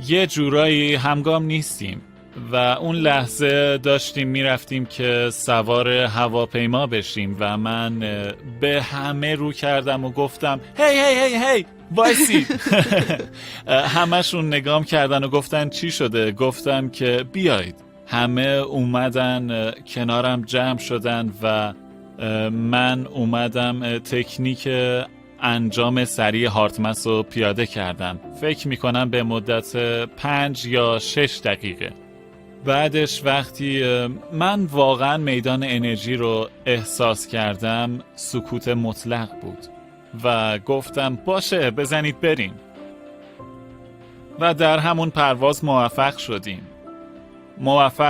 یه جورایی همگام نیستیم و اون لحظه داشتیم می رفتیم که سوار هواپیما بشیم و من به همه رو کردم و گفتم هی هی هی هی وایسی. همشون نگام کردن و گفتن چی شده؟ گفتم که بیایید. همه اومدن کنارم جمع شدن و من اومدم تکنیک انجام سریع هارتمس رو پیاده کردم. فکر میکنم به مدت 5 یا 6 دقیقه. بعدش وقتی من واقعا میدان انرژی رو احساس کردم، سکوت مطلق بود و گفتم باشه بزنید بریم. و در همون پرواز موفق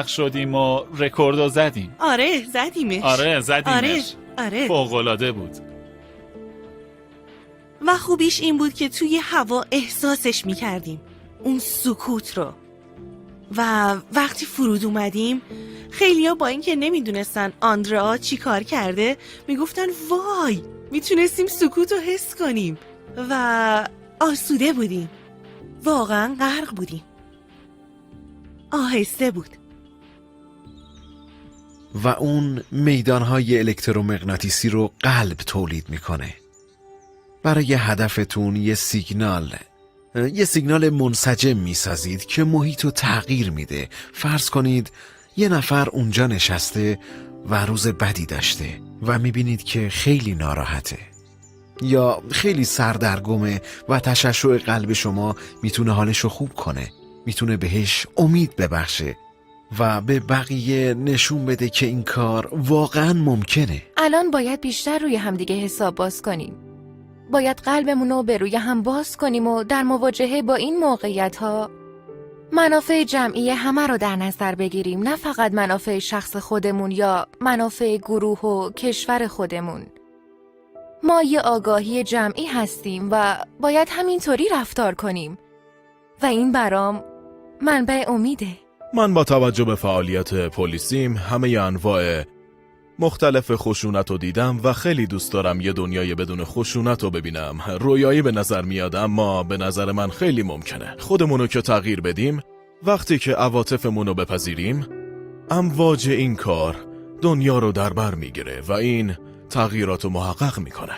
شدیم و رکورد رو زدیم. آره زدیمش. آره. فوق‌العاده بود. و خوبیش این بود که توی هوا احساسش میکردیم اون سکوت رو. و وقتی فرود اومدیم خیلیا با اینکه نمیدونستن آندرا چی کار کرده میگفتن وای میتونستیم سکوت رو حس کنیم و آسوده بودیم. واقعا غرق بودیم. آهسته بود. و اون میدانهای الکترومغناطیسی رو قلب تولید میکنه. برای هدفتون یه سیگنال منسجم میسازید که محیط رو تغییر میده. فرض کنید یه نفر اونجا نشسته و روز بدی داشته و میبینید که خیلی ناراحته یا خیلی سردرگمه و تشعشع قلب شما میتونه حالش رو خوب کنه، میتونه بهش امید ببخشه و به بقیه نشون بده که این کار واقعا ممکنه. الان باید بیشتر روی همدیگه حساب باز کنیم. باید قلبمون رو به روی هم باز کنیم و در مواجهه با این موقعیت‌ها منافع جمعی همه رو در نظر بگیریم، نه فقط منافع شخص خودمون یا منافع گروه و کشور خودمون. ما یه آگاهی جمعی هستیم و باید همینطوری رفتار کنیم و این برام منبع امیده. من با توجه به فعالیت پلیسیم همه انواع مختلف خشونت رو دیدم و خیلی دوست دارم یه دنیای بدون خشونت رو ببینم. رویایی به نظر میاد اما به نظر من خیلی ممکنه. خودمونو که تغییر بدیم، وقتی که عواطفمون رو بپذیریم، امواج این کار دنیا رو در بر میگیره و این تغییرات رو محقق میکنه.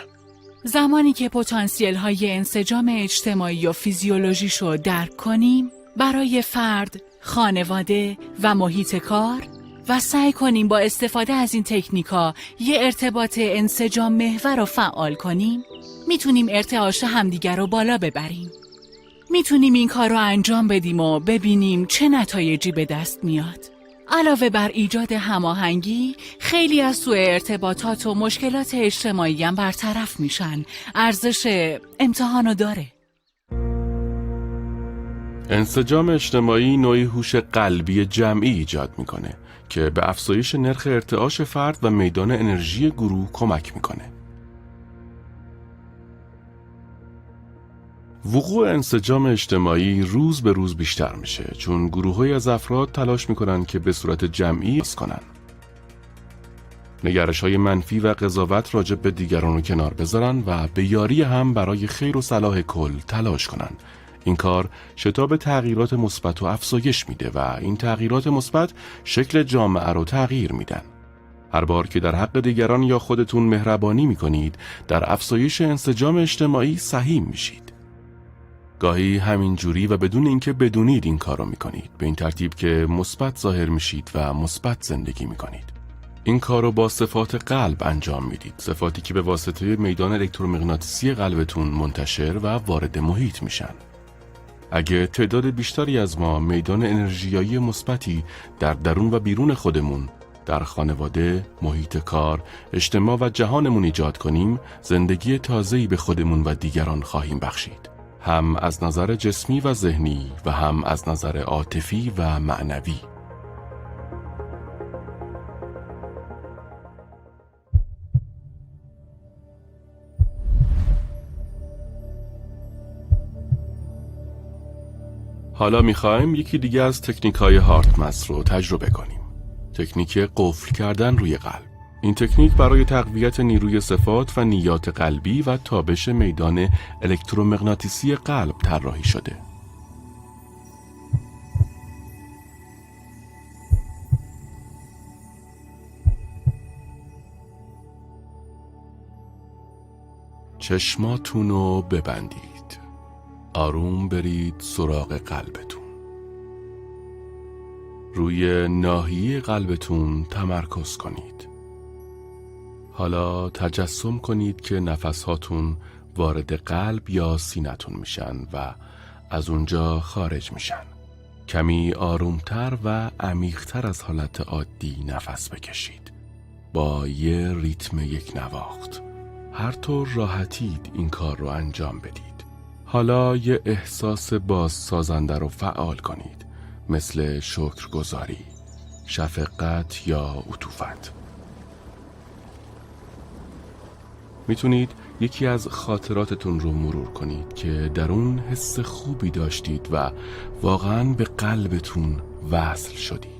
زمانی که پتانسیل های انسجام اجتماعی و فیزیولوژیشو درک کنیم، برای فرد، خانواده و محیط کار و سعی کنیم با استفاده از این تکنیکا یه ارتباط انسجام محور رو فعال کنیم، میتونیم ارتعاش همدیگر رو بالا ببریم. میتونیم این کار رو انجام بدیم و ببینیم چه نتایجی به دست میاد. علاوه بر ایجاد هماهنگی، خیلی از سوء ارتباطات و مشکلات اجتماعی هم برطرف میشن. ارزش امتحانو داره. انسجام اجتماعی نوعی هوش قلبی جمعی ایجاد میکنه که به افزایش نرخ ارتعاش فرد و میدان انرژی گروه کمک میکنه. وقوع انسجام اجتماعی روز به روز بیشتر میشه چون گروه‌های از افراد تلاش میکنن که به صورت جمعی عمل کنن. نگرش‌های منفی و قضاوت راجع به دیگران رو کنار بذارن و به یاری هم برای خیر و صلاح کل تلاش کنن. این کار شتاب تغییرات مثبت و افزایش میده و این تغییرات مثبت شکل جامعه رو تغییر میدن. هر بار که در حق دیگران یا خودتون مهربانی میکنید، در افزایش انسجام اجتماعی سهیم میشید. گاهی همین جوری و بدون اینکه بدونید این کارو میکنید، به این ترتیب که مثبت ظاهر میشید و مثبت زندگی میکنید. این کارو با صفات قلب انجام میدید، صفاتی که به واسطه میدان الکترومغناطیسی قلبتون منتشر و وارد محیط میشن. اگه تعداد بیشتری از ما میدان انرژیایی مثبتی در درون و بیرون خودمون، در خانواده، محیط کار، اجتماع و جهانمون ایجاد کنیم، زندگی تازه‌ای به خودمون و دیگران خواهیم بخشید. هم از نظر جسمی و ذهنی و هم از نظر عاطفی و معنوی. حالا میخوایم یکی دیگه از تکنیک های هارتمس رو تجربه کنیم. تکنیک قفل کردن روی قلب. این تکنیک برای تقویت نیروی صفات و نیات قلبی و تابش میدان الکترومغناطیسی قلب طراحی شده. چشماتون رو ببندید. آروم برید سراغ قلبتون. روی ناحیه قلبتون تمرکز کنید. حالا تجسم کنید که نفسهاتون وارد قلب یا سینه‌تون میشن و از اونجا خارج میشن. کمی آرومتر و عمیق‌تر از حالت عادی نفس بکشید. با یه ریتم یک نواخت. هر طور راحتید این کار رو انجام بدید. حالا یه احساس بازسازنده رو فعال کنید، مثل شکرگزاری، شفقت یا عطوفت. میتونید یکی از خاطراتتون رو مرور کنید که در اون حس خوبی داشتید و واقعاً به قلبتون وصل شدید.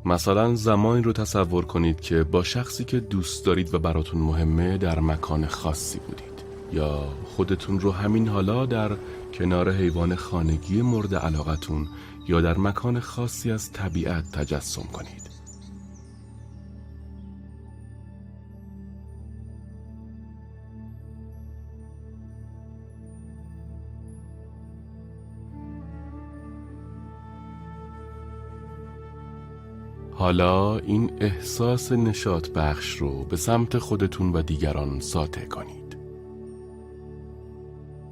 مثلا زمانی رو تصور کنید که با شخصی که دوست دارید و براتون مهمه در مکان خاصی بودید، یا خودتون رو همین حالا در کنار حیوان خانگی مورد علاقتون یا در مکان خاصی از طبیعت تجسم کنید. حالا این احساس نشاط بخش رو به سمت خودتون و دیگران ساطع کنید.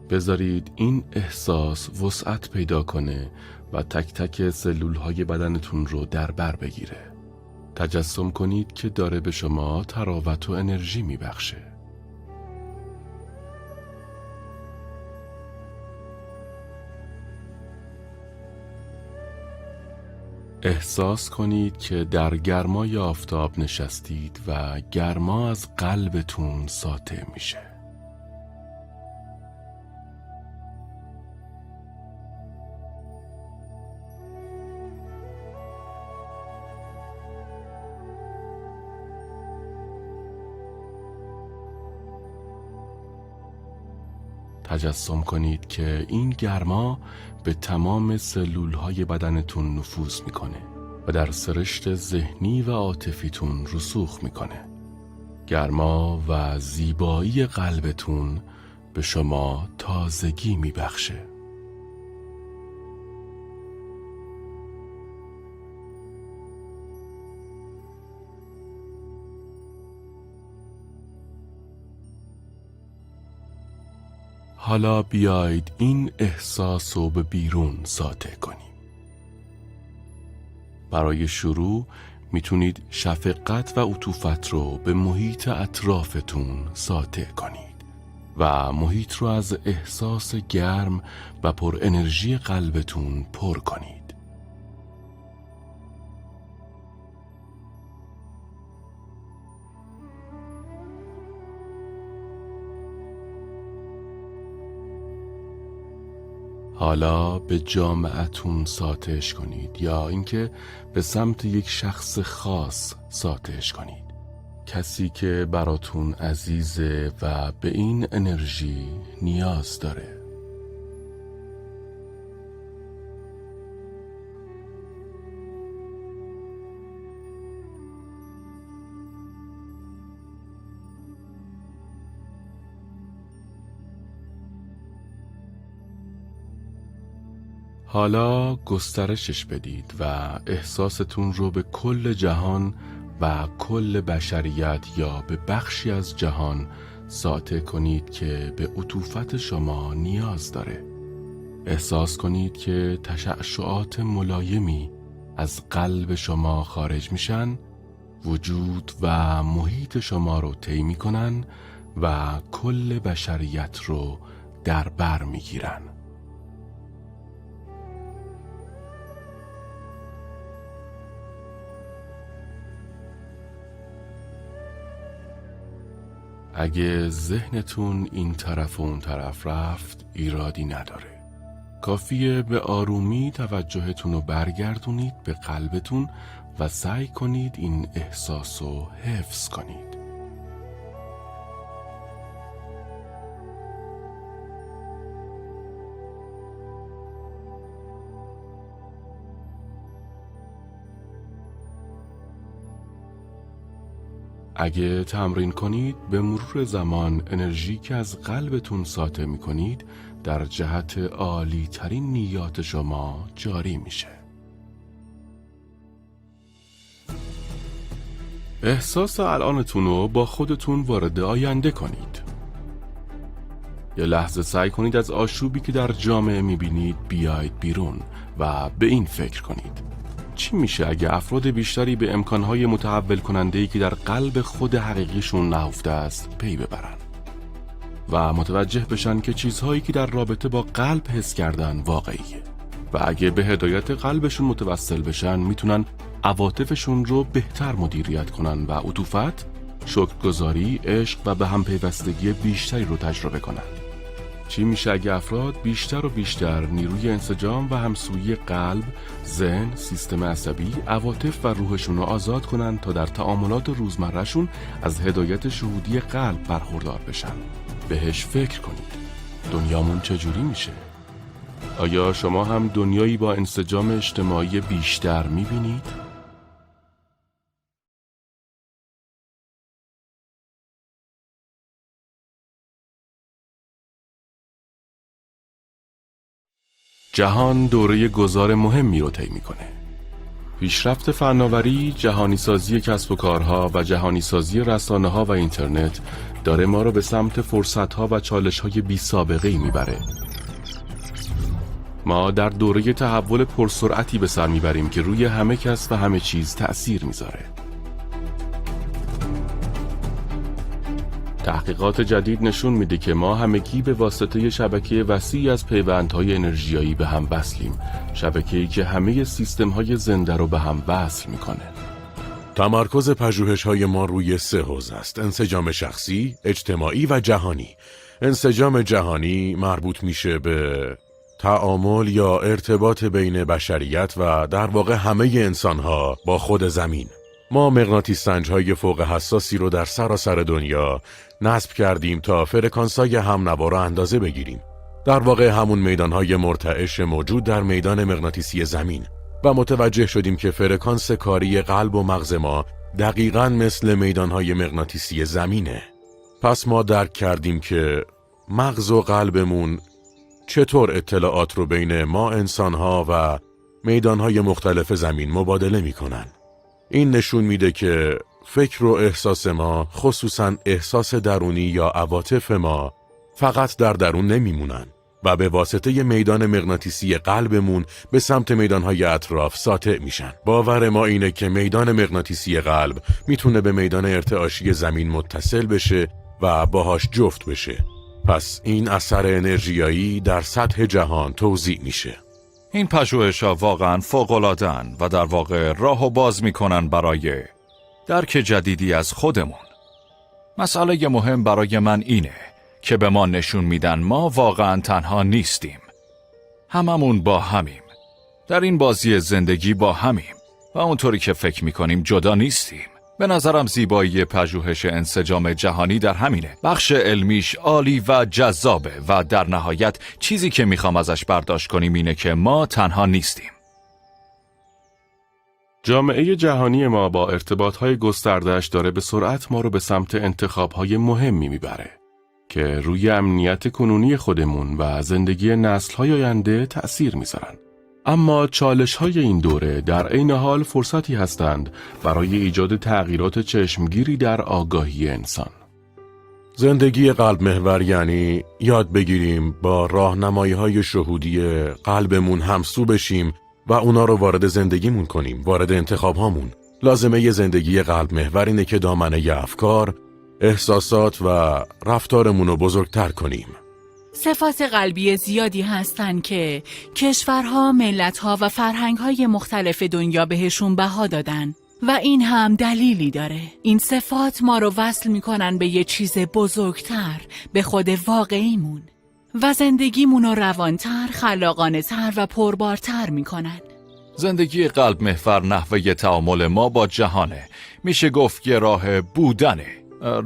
بذارید این احساس وسعت پیدا کنه و تک تک سلولهای بدنتون رو در بر بگیره. تجسم کنید که داره به شما تراوت و انرژی میبخشه. احساس کنید که در گرمای آفتاب نشستید و گرما از قلبتون ساطع میشه. تجسم کنید که این گرما به تمام سلولهای بدنتون نفوذ میکنه و در سرشت ذهنی و عاطفیتون رسوخ میکنه. گرما و زیبایی قلبتون به شما تازگی میبخشه. حالا بیایید این احساس رو به بیرون ساطع کنیم. برای شروع میتونید شفقت و عطوفت رو به محیط اطرافتون ساطع کنید و محیط رو از احساس گرم و پر انرژی قلبتون پر کنید. حالا به جامعتون ساطعش کنید یا اینکه به سمت یک شخص خاص ساطعش کنید. کسی که براتون عزیزه و به این انرژی نیاز داره. حالا گسترشش بدید و احساستون رو به کل جهان و کل بشریت یا به بخشی از جهان ساطع کنید که به عطوفت شما نیاز داره. احساس کنید که تشعشعات ملایمی از قلب شما خارج میشن، وجود و محیط شما رو طی میکنن و کل بشریت رو در بر میگیرن. اگه ذهنتون این طرف و اون طرف رفت ایرادی نداره. کافیه به آرومی توجهتون رو برگردونید به قلبتون و سعی کنید این احساس رو حفظ کنید. اگه تمرین کنید به مرور زمان انرژی که از قلبتون ساطع می کنید در جهت عالی ترین نیات شما جاری میشه. احساس الانتون رو با خودتون وارد آینده کنید. یه لحظه سعی کنید از آشوبی که در جامعه میبینید بیاید بیرون و به این فکر کنید: چی میشه اگه افراد بیشتری به امکانهای متحول کننده‌ای که در قلب خود حقیقیشون نهفته است پی ببرن و متوجه بشن که چیزهایی که در رابطه با قلب حس کردن واقعیه و اگه به هدایت قلبشون متوسل بشن میتونن عواطفشون رو بهتر مدیریت کنن و عطوفت، شکرگزاری، عشق و به هم پیوستگی بیشتری رو تجربه کنن. چی میشه اگه افراد بیشتر و بیشتر نیروی انسجام و همسویی قلب، ذهن، سیستم عصبی، عواطف و روحشون رو آزاد کنن تا در تعاملات روزمرهشون از هدایت شهودی قلب برخوردار بشن؟ بهش فکر کنید. دنیامون چجوری میشه؟ آیا شما هم دنیایی با انسجام اجتماعی بیشتر میبینید؟ جهان دوره گذار مهمی رو طی میکنه. پیشرفت فناوری، جهانی سازی کسب و کارها و جهانی سازی رسانه‌ها و اینترنت داره ما رو به سمت فرصت‌ها و چالش‌های بی سابقه‌ای میبره. ما در دوره تحول پرسرعتی به سر میبریم که روی همه کس و همه چیز تأثیر میذاره. تحقیقات جدید نشون میده که ما همگی به واسطه شبکه وسیعی از پیوندهای انرژیایی به هم وصلیم، شبکه‌ای که همه سیستم‌های زنده رو به هم وصل میکنه. تمرکز پژوهش‌های ما روی 3 حوزه است: انسجام شخصی، اجتماعی و جهانی. انسجام جهانی مربوط میشه به تعامل یا ارتباط بین بشریت و در واقع همه انسان‌ها با خود زمین. ما مغناطیس سنج‌های فوق حساسی رو در سراسر دنیا نصب کردیم تا فرکانس‌های همنوا رو اندازه بگیریم. در واقع همون میدان‌های مرتعش موجود در میدان مغناطیسی زمین و متوجه شدیم که فرکانس کاری قلب و مغز ما دقیقاً مثل میدان‌های مغناطیسی زمینه. پس ما درک کردیم که مغز و قلبمون چطور اطلاعات رو بین ما انسان‌ها و میدان‌های مختلف زمین مبادله می‌کنن. این نشون میده که فکر و احساس ما، خصوصاً احساس درونی یا عواطف ما، فقط در درون نمیمونن و به واسطه میدان مغناطیسی قلبمون به سمت میدانهای اطراف ساطع میشن. باور ما اینه که میدان مغناطیسی قلب میتونه به میدان ارتعاشی زمین متصل بشه و باهاش جفت بشه. پس این اثر انرژیایی در سطح جهان توزیع میشه. این پژوهش‌ها واقعاً فوق‌العاده‌اند و در واقع راهو باز میکنن برای درک جدیدی از خودمون. مسئله مهم برای من اینه که به ما نشون میدن ما واقعاً تنها نیستیم. هممون با همیم. در این بازی زندگی با همیم و اونطوری که فکر میکنیم جدا نیستیم. به نظرم زیبایی پژوهش انسجام جهانی در همینه. بخش علمیش عالی و جذابه و در نهایت چیزی که میخوام ازش برداشت کنیم اینه که ما تنها نیستیم. جامعه جهانی ما با ارتباطهای گسترده‌اش داره به سرعت ما رو به سمت انتخابهای مهمی میبره که روی امنیت کنونی خودمون و زندگی نسل‌های آینده تأثیر میذارن. اما چالش‌های این دوره در عین حال فرصتی هستند برای ایجاد تغییرات چشمگیری در آگاهی انسان. زندگی قلب محور یعنی یاد بگیریم با راهنمایی‌های شهودی قلبمون همسو بشیم و اونا رو وارد زندگیمون کنیم، وارد انتخابهامون. لازمه ی زندگی قلب محور اینه که دامنه ی افکار، احساسات و رفتارمون رو بزرگتر کنیم. صفات قلبی زیادی هستن که کشورها، ملتها و فرهنگهای مختلف دنیا بهشون بها دادن و این هم دلیلی داره. این صفات ما رو وصل میکنن به یه چیز بزرگتر، به خود واقعیمون و زندگیمون رو روانتر، خلاقانه‌تر و پربارتر میکنن. زندگی قلب محور نحوه تعامل ما با جهانه. میشه گفت یه راه بودنه،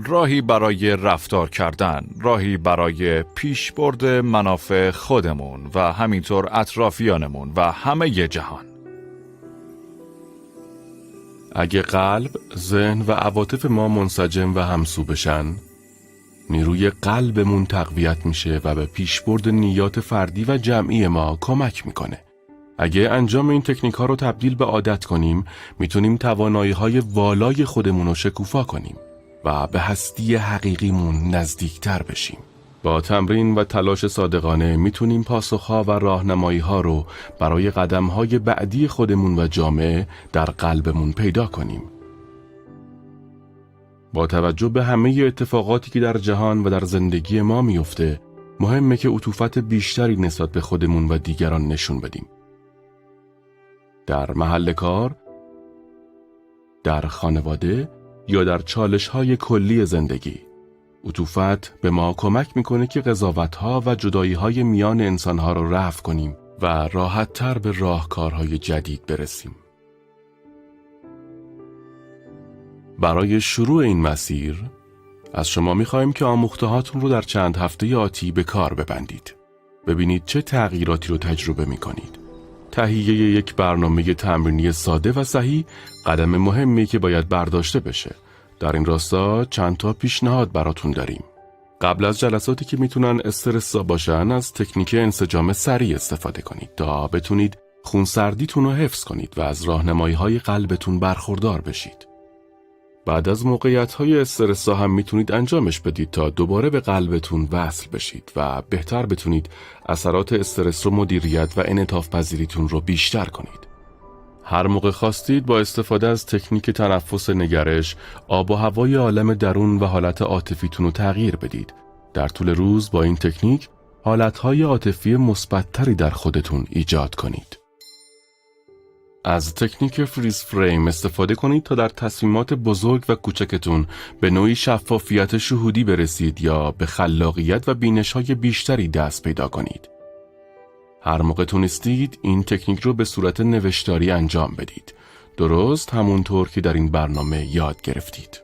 راهی برای رفتار کردن، راهی برای پیشبرد منافع خودمون و همینطور اطرافیانمون و همه ی جهان. اگه قلب، ذهن و عواطف ما منسجم و همسو بشن، نیروی قلبمون تقویت میشه و به پیشبرد نیات فردی و جمعی ما کمک میکنه. اگه انجام این تکنیک ها رو تبدیل به عادت کنیم، میتونیم توانایی های والای خودمون رو شکوفا کنیم و به هستی حقیقیمون نزدیکتر بشیم. با تمرین و تلاش صادقانه میتونیم پاسخها و راهنمایی ها رو برای قدم های بعدی خودمون و جامعه در قلبمون پیدا کنیم. با توجه به همه اتفاقاتی که در جهان و در زندگی ما میفته، مهمه که عطوفت بیشتری نسبت به خودمون و دیگران نشون بدیم. در محل کار، در خانواده یا در چالش‌های کلی زندگی. عطوفت به ما کمک میکنه که قضاوت‌ها و جدایی‌های میان انسان‌ها رو رفع کنیم و راحت‌تر به راهکارهای جدید برسیم. برای شروع این مسیر، از شما می‌خوایم که آموخته‌هاتون رو در چند هفته آتی به کار ببندید. ببینید چه تغییراتی رو تجربه می‌کنید. تهیه یک برنامه تمرینی ساده و صحیح قدم مهمی که باید برداشته بشه. در این راستا چند تا پیشنهاد براتون داریم. قبل از جلساتی که میتونن استرس‌زا باشن، از تکنیک انسجام سریع استفاده کنید تا بتونید خونسردیتون رو حفظ کنید و از راهنمایی‌های قلبتون برخوردار بشید. بعد از موقعیت‌های استرس‌زا هم میتونید انجامش بدید تا دوباره به قلبتون وصل بشید و بهتر بتونید اثرات استرس رو مدیریت و انعطاف پذیریتون رو بیشتر کنید. هر موقع خواستید با استفاده از تکنیک تنفس نگرش، آب و هوای عالم درون و حالت عاطفیتون رو تغییر بدید. در طول روز با این تکنیک حالتهای عاطفی مثبت‌تری در خودتون ایجاد کنید. از تکنیک فریز فریم استفاده کنید تا در تصمیمات بزرگ و کوچکتون به نوعی شفافیت شهودی برسید یا به خلاقیت و بینش‌های بیشتری دست پیدا کنید. هر موقع تونستید این تکنیک رو به صورت نوشتاری انجام بدید، درست همونطور که در این برنامه یاد گرفتید.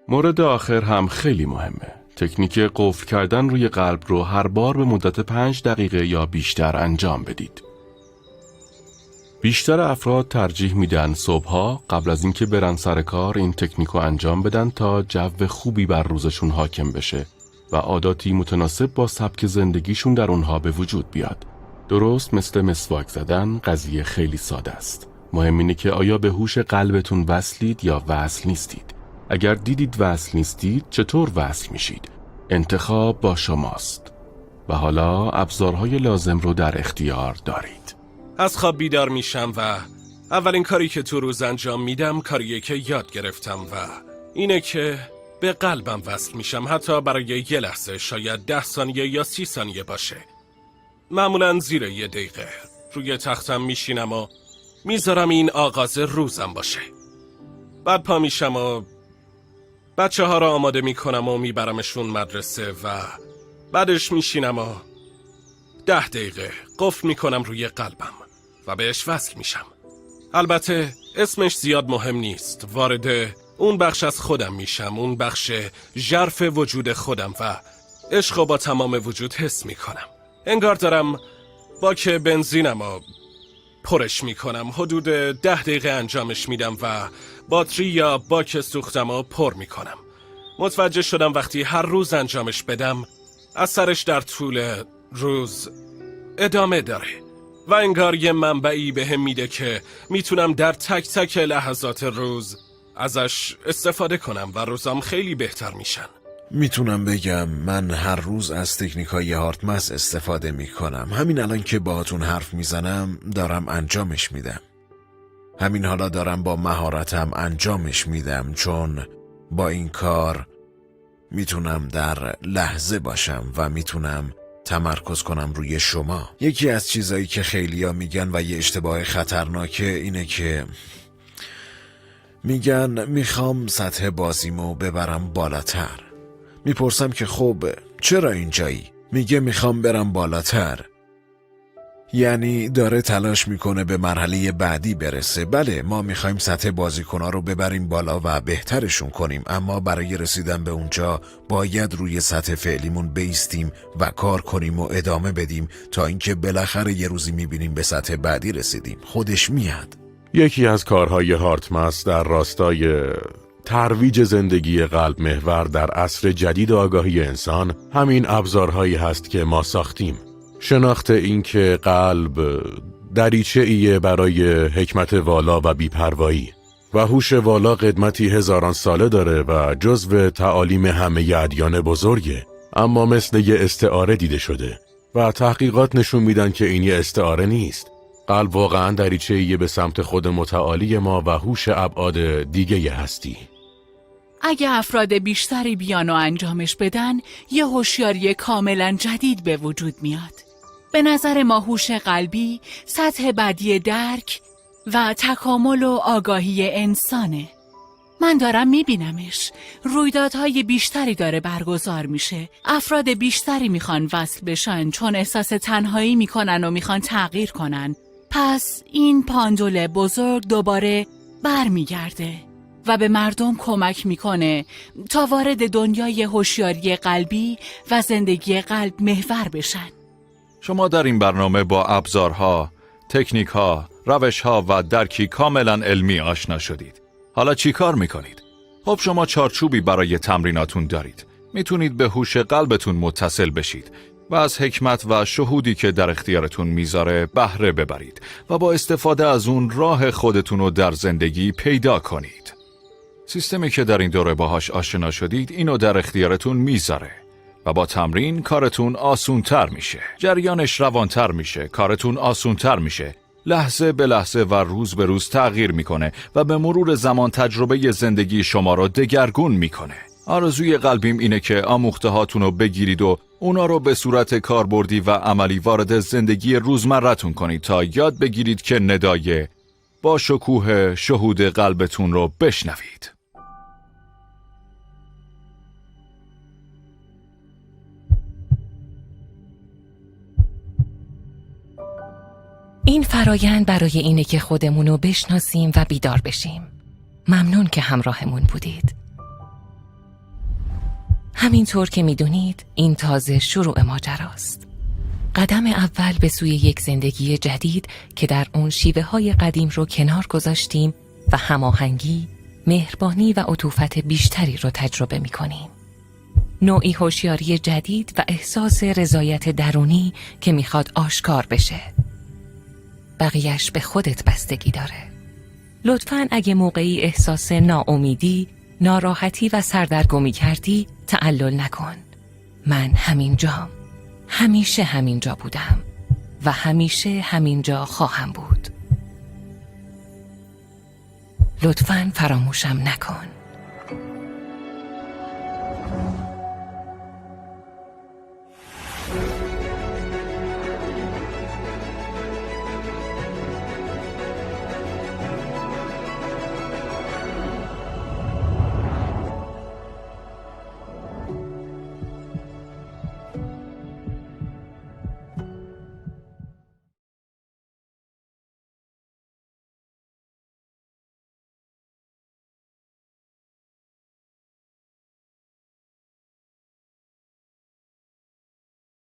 مورد آخر هم خیلی مهمه. تکنیک قفل کردن روی قلب رو هر بار به مدت 5 دقیقه یا بیشتر انجام بدید. بیشتر افراد ترجیح میدن صبحها قبل از اینکه برن سر کار این تکنیک رو انجام بدن تا جو خوبی بر روزشون حاکم بشه و عاداتی متناسب با سبک زندگیشون در اونها به وجود بیاد. درست مثل مسواک زدن، قضیه خیلی ساده است. مهم اینه که آیا به هوش قلبتون وصلید یا وصل نیستید. اگر دیدید وصل نیستید، چطور وصل میشید؟ انتخاب با شماست. و حالا ابزارهای لازم رو در اختیار دارید. از خواب بیدار میشم و اولین کاری که تو روز انجام میدم کاریه که یاد گرفتم و اینه که به قلبم وصل میشم، حتی برای یه لحظه، شاید 10 ثانیه یا 30 ثانیه باشه. معمولاً زیر 1 دقیقه روی تختم میشینم و میذارم این آغاز روزم باشه. بعد پا میشم و بچه ها را آماده میکنم و میبرمشون مدرسه و بعدش میشینم و 10 دقیقه قفل میکنم روی قلبم و بهش وصل میشم. البته اسمش زیاد مهم نیست. وارد اون بخش از خودم میشم، اون بخش ژرف وجود خودم و عشق با تمام وجود حس میکنم. انگار دارم باک بنزینم و پرش میکنم. حدود 10 دقیقه انجامش میدم و باتری یا باک سوختم و پر میکنم. متوجه شدم وقتی هر روز انجامش بدم، اثرش در طول روز ادامه داره و انگار یه منبعی بهم میده که میتونم در تک تک لحظات روز ازش استفاده کنم و روزام خیلی بهتر میشن. میتونم بگم من هر روز از تکنیک‌های هارتمس استفاده میکنم. همین الان که باهاتون حرف میزنم دارم انجامش میدم. همین حالا دارم با مهارتم انجامش میدم، چون با این کار میتونم در لحظه باشم و میتونم تمرکز کنم روی شما. یکی از چیزایی که خیلیا میگن و یه اشتباه خطرناکه اینه که میگن میخوام سطح بازیمو ببرم بالاتر. میپرسم که خب چرا اینجایی؟ میگه میخوام برم بالاتر. یعنی داره تلاش میکنه به مرحله بعدی برسه. بله، ما میخوایم سطح بازیکن‌ها رو ببریم بالا و بهترشون کنیم، اما برای رسیدن به اونجا باید روی سطح فعلیمون بایستیم و کار کنیم و ادامه بدیم تا اینکه بالاخره یه روزی میبینیم به سطح بعدی رسیدیم. خودش میاد. یکی از کارهای هارتمس در راستای ترویج زندگی قلب محور در عصر جدید آگاهی انسان همین ابزارهایی هست که ما ساختیم. شناخت این که قلب دریچه‌ایه برای حکمت والا و بی‌پروایی و هوش والا قدمتی هزاران ساله داره و جزو تعالیم همه ادیان بزرگه، اما مثل یه استعاره دیده شده و تحقیقات نشون میدن که این یه استعاره نیست. قلب واقعا دریچه‌ایه به سمت خود متعالی ما و هوش ابعاد دیگه هستی. اگه افراد بیشتری بیان و انجامش بدن، یه هوشیاری کاملا جدید به وجود میاد. به نظر ما هوش قلبی سطح بعدی درک و تکامل و آگاهی انسانه. من دارم میبینمش. رویدادهای بیشتری داره برگزار میشه. افراد بیشتری میخوان وصل بشن چون احساس تنهایی میکنن و میخوان تغییر کنن. پس این پاندول بزرگ دوباره برمیگرده و به مردم کمک میکنه تا وارد دنیای هوشیاری قلبی و زندگی قلب محور بشن. شما در این برنامه با ابزارها، تکنیکها، روشها و درکی کاملا علمی آشنا شدید. حالا چی کار میکنید؟ خب شما چارچوبی برای تمریناتون دارید. میتونید به هوش قلبتون متصل بشید و از حکمت و شهودی که در اختیارتون میذاره بهره ببرید و با استفاده از اون راه خودتون رو در زندگی پیدا کنید. سیستمی که در این دوره باهاش آشنا شدید اینو در اختیارتون میذاره و با تمرین کارتون آسونتر میشه. جریانش روانتر میشه، کارتون آسونتر میشه. لحظه به لحظه و روز به روز تغییر میکنه و به مرور زمان تجربه زندگی شما رو دگرگون میکنه. آرزوی قلبیم اینه که آموخته هاتون رو بگیرید و اونا رو به صورت کاربردی و عملی وارد زندگی روزمرتون کنید تا یاد بگیرید که ندای با شکوه شهود قلبتون رو بشنوید. این فرایند برای اینه که خودمونو بشناسیم و بیدار بشیم. ممنون که همراهمون بودید. همینطور که میدونید این تازه شروع ماجراست. قدم اول به سوی یک زندگی جدید که در اون شیوه های قدیم رو کنار گذاشتیم و هماهنگی، مهربانی و عطوفت بیشتری رو تجربه میکنیم. نوعی هوشیاری جدید و احساس رضایت درونی که میخواد آشکار بشه. بقیهش به خودت بستگی داره. لطفاً اگه موقعی احساس ناامیدی، ناراحتی و سردرگمی کردی، تعلل نکن. من همینجام. همیشه همینجا بودم و همیشه همینجا خواهم بود. لطفاً فراموشم نکن.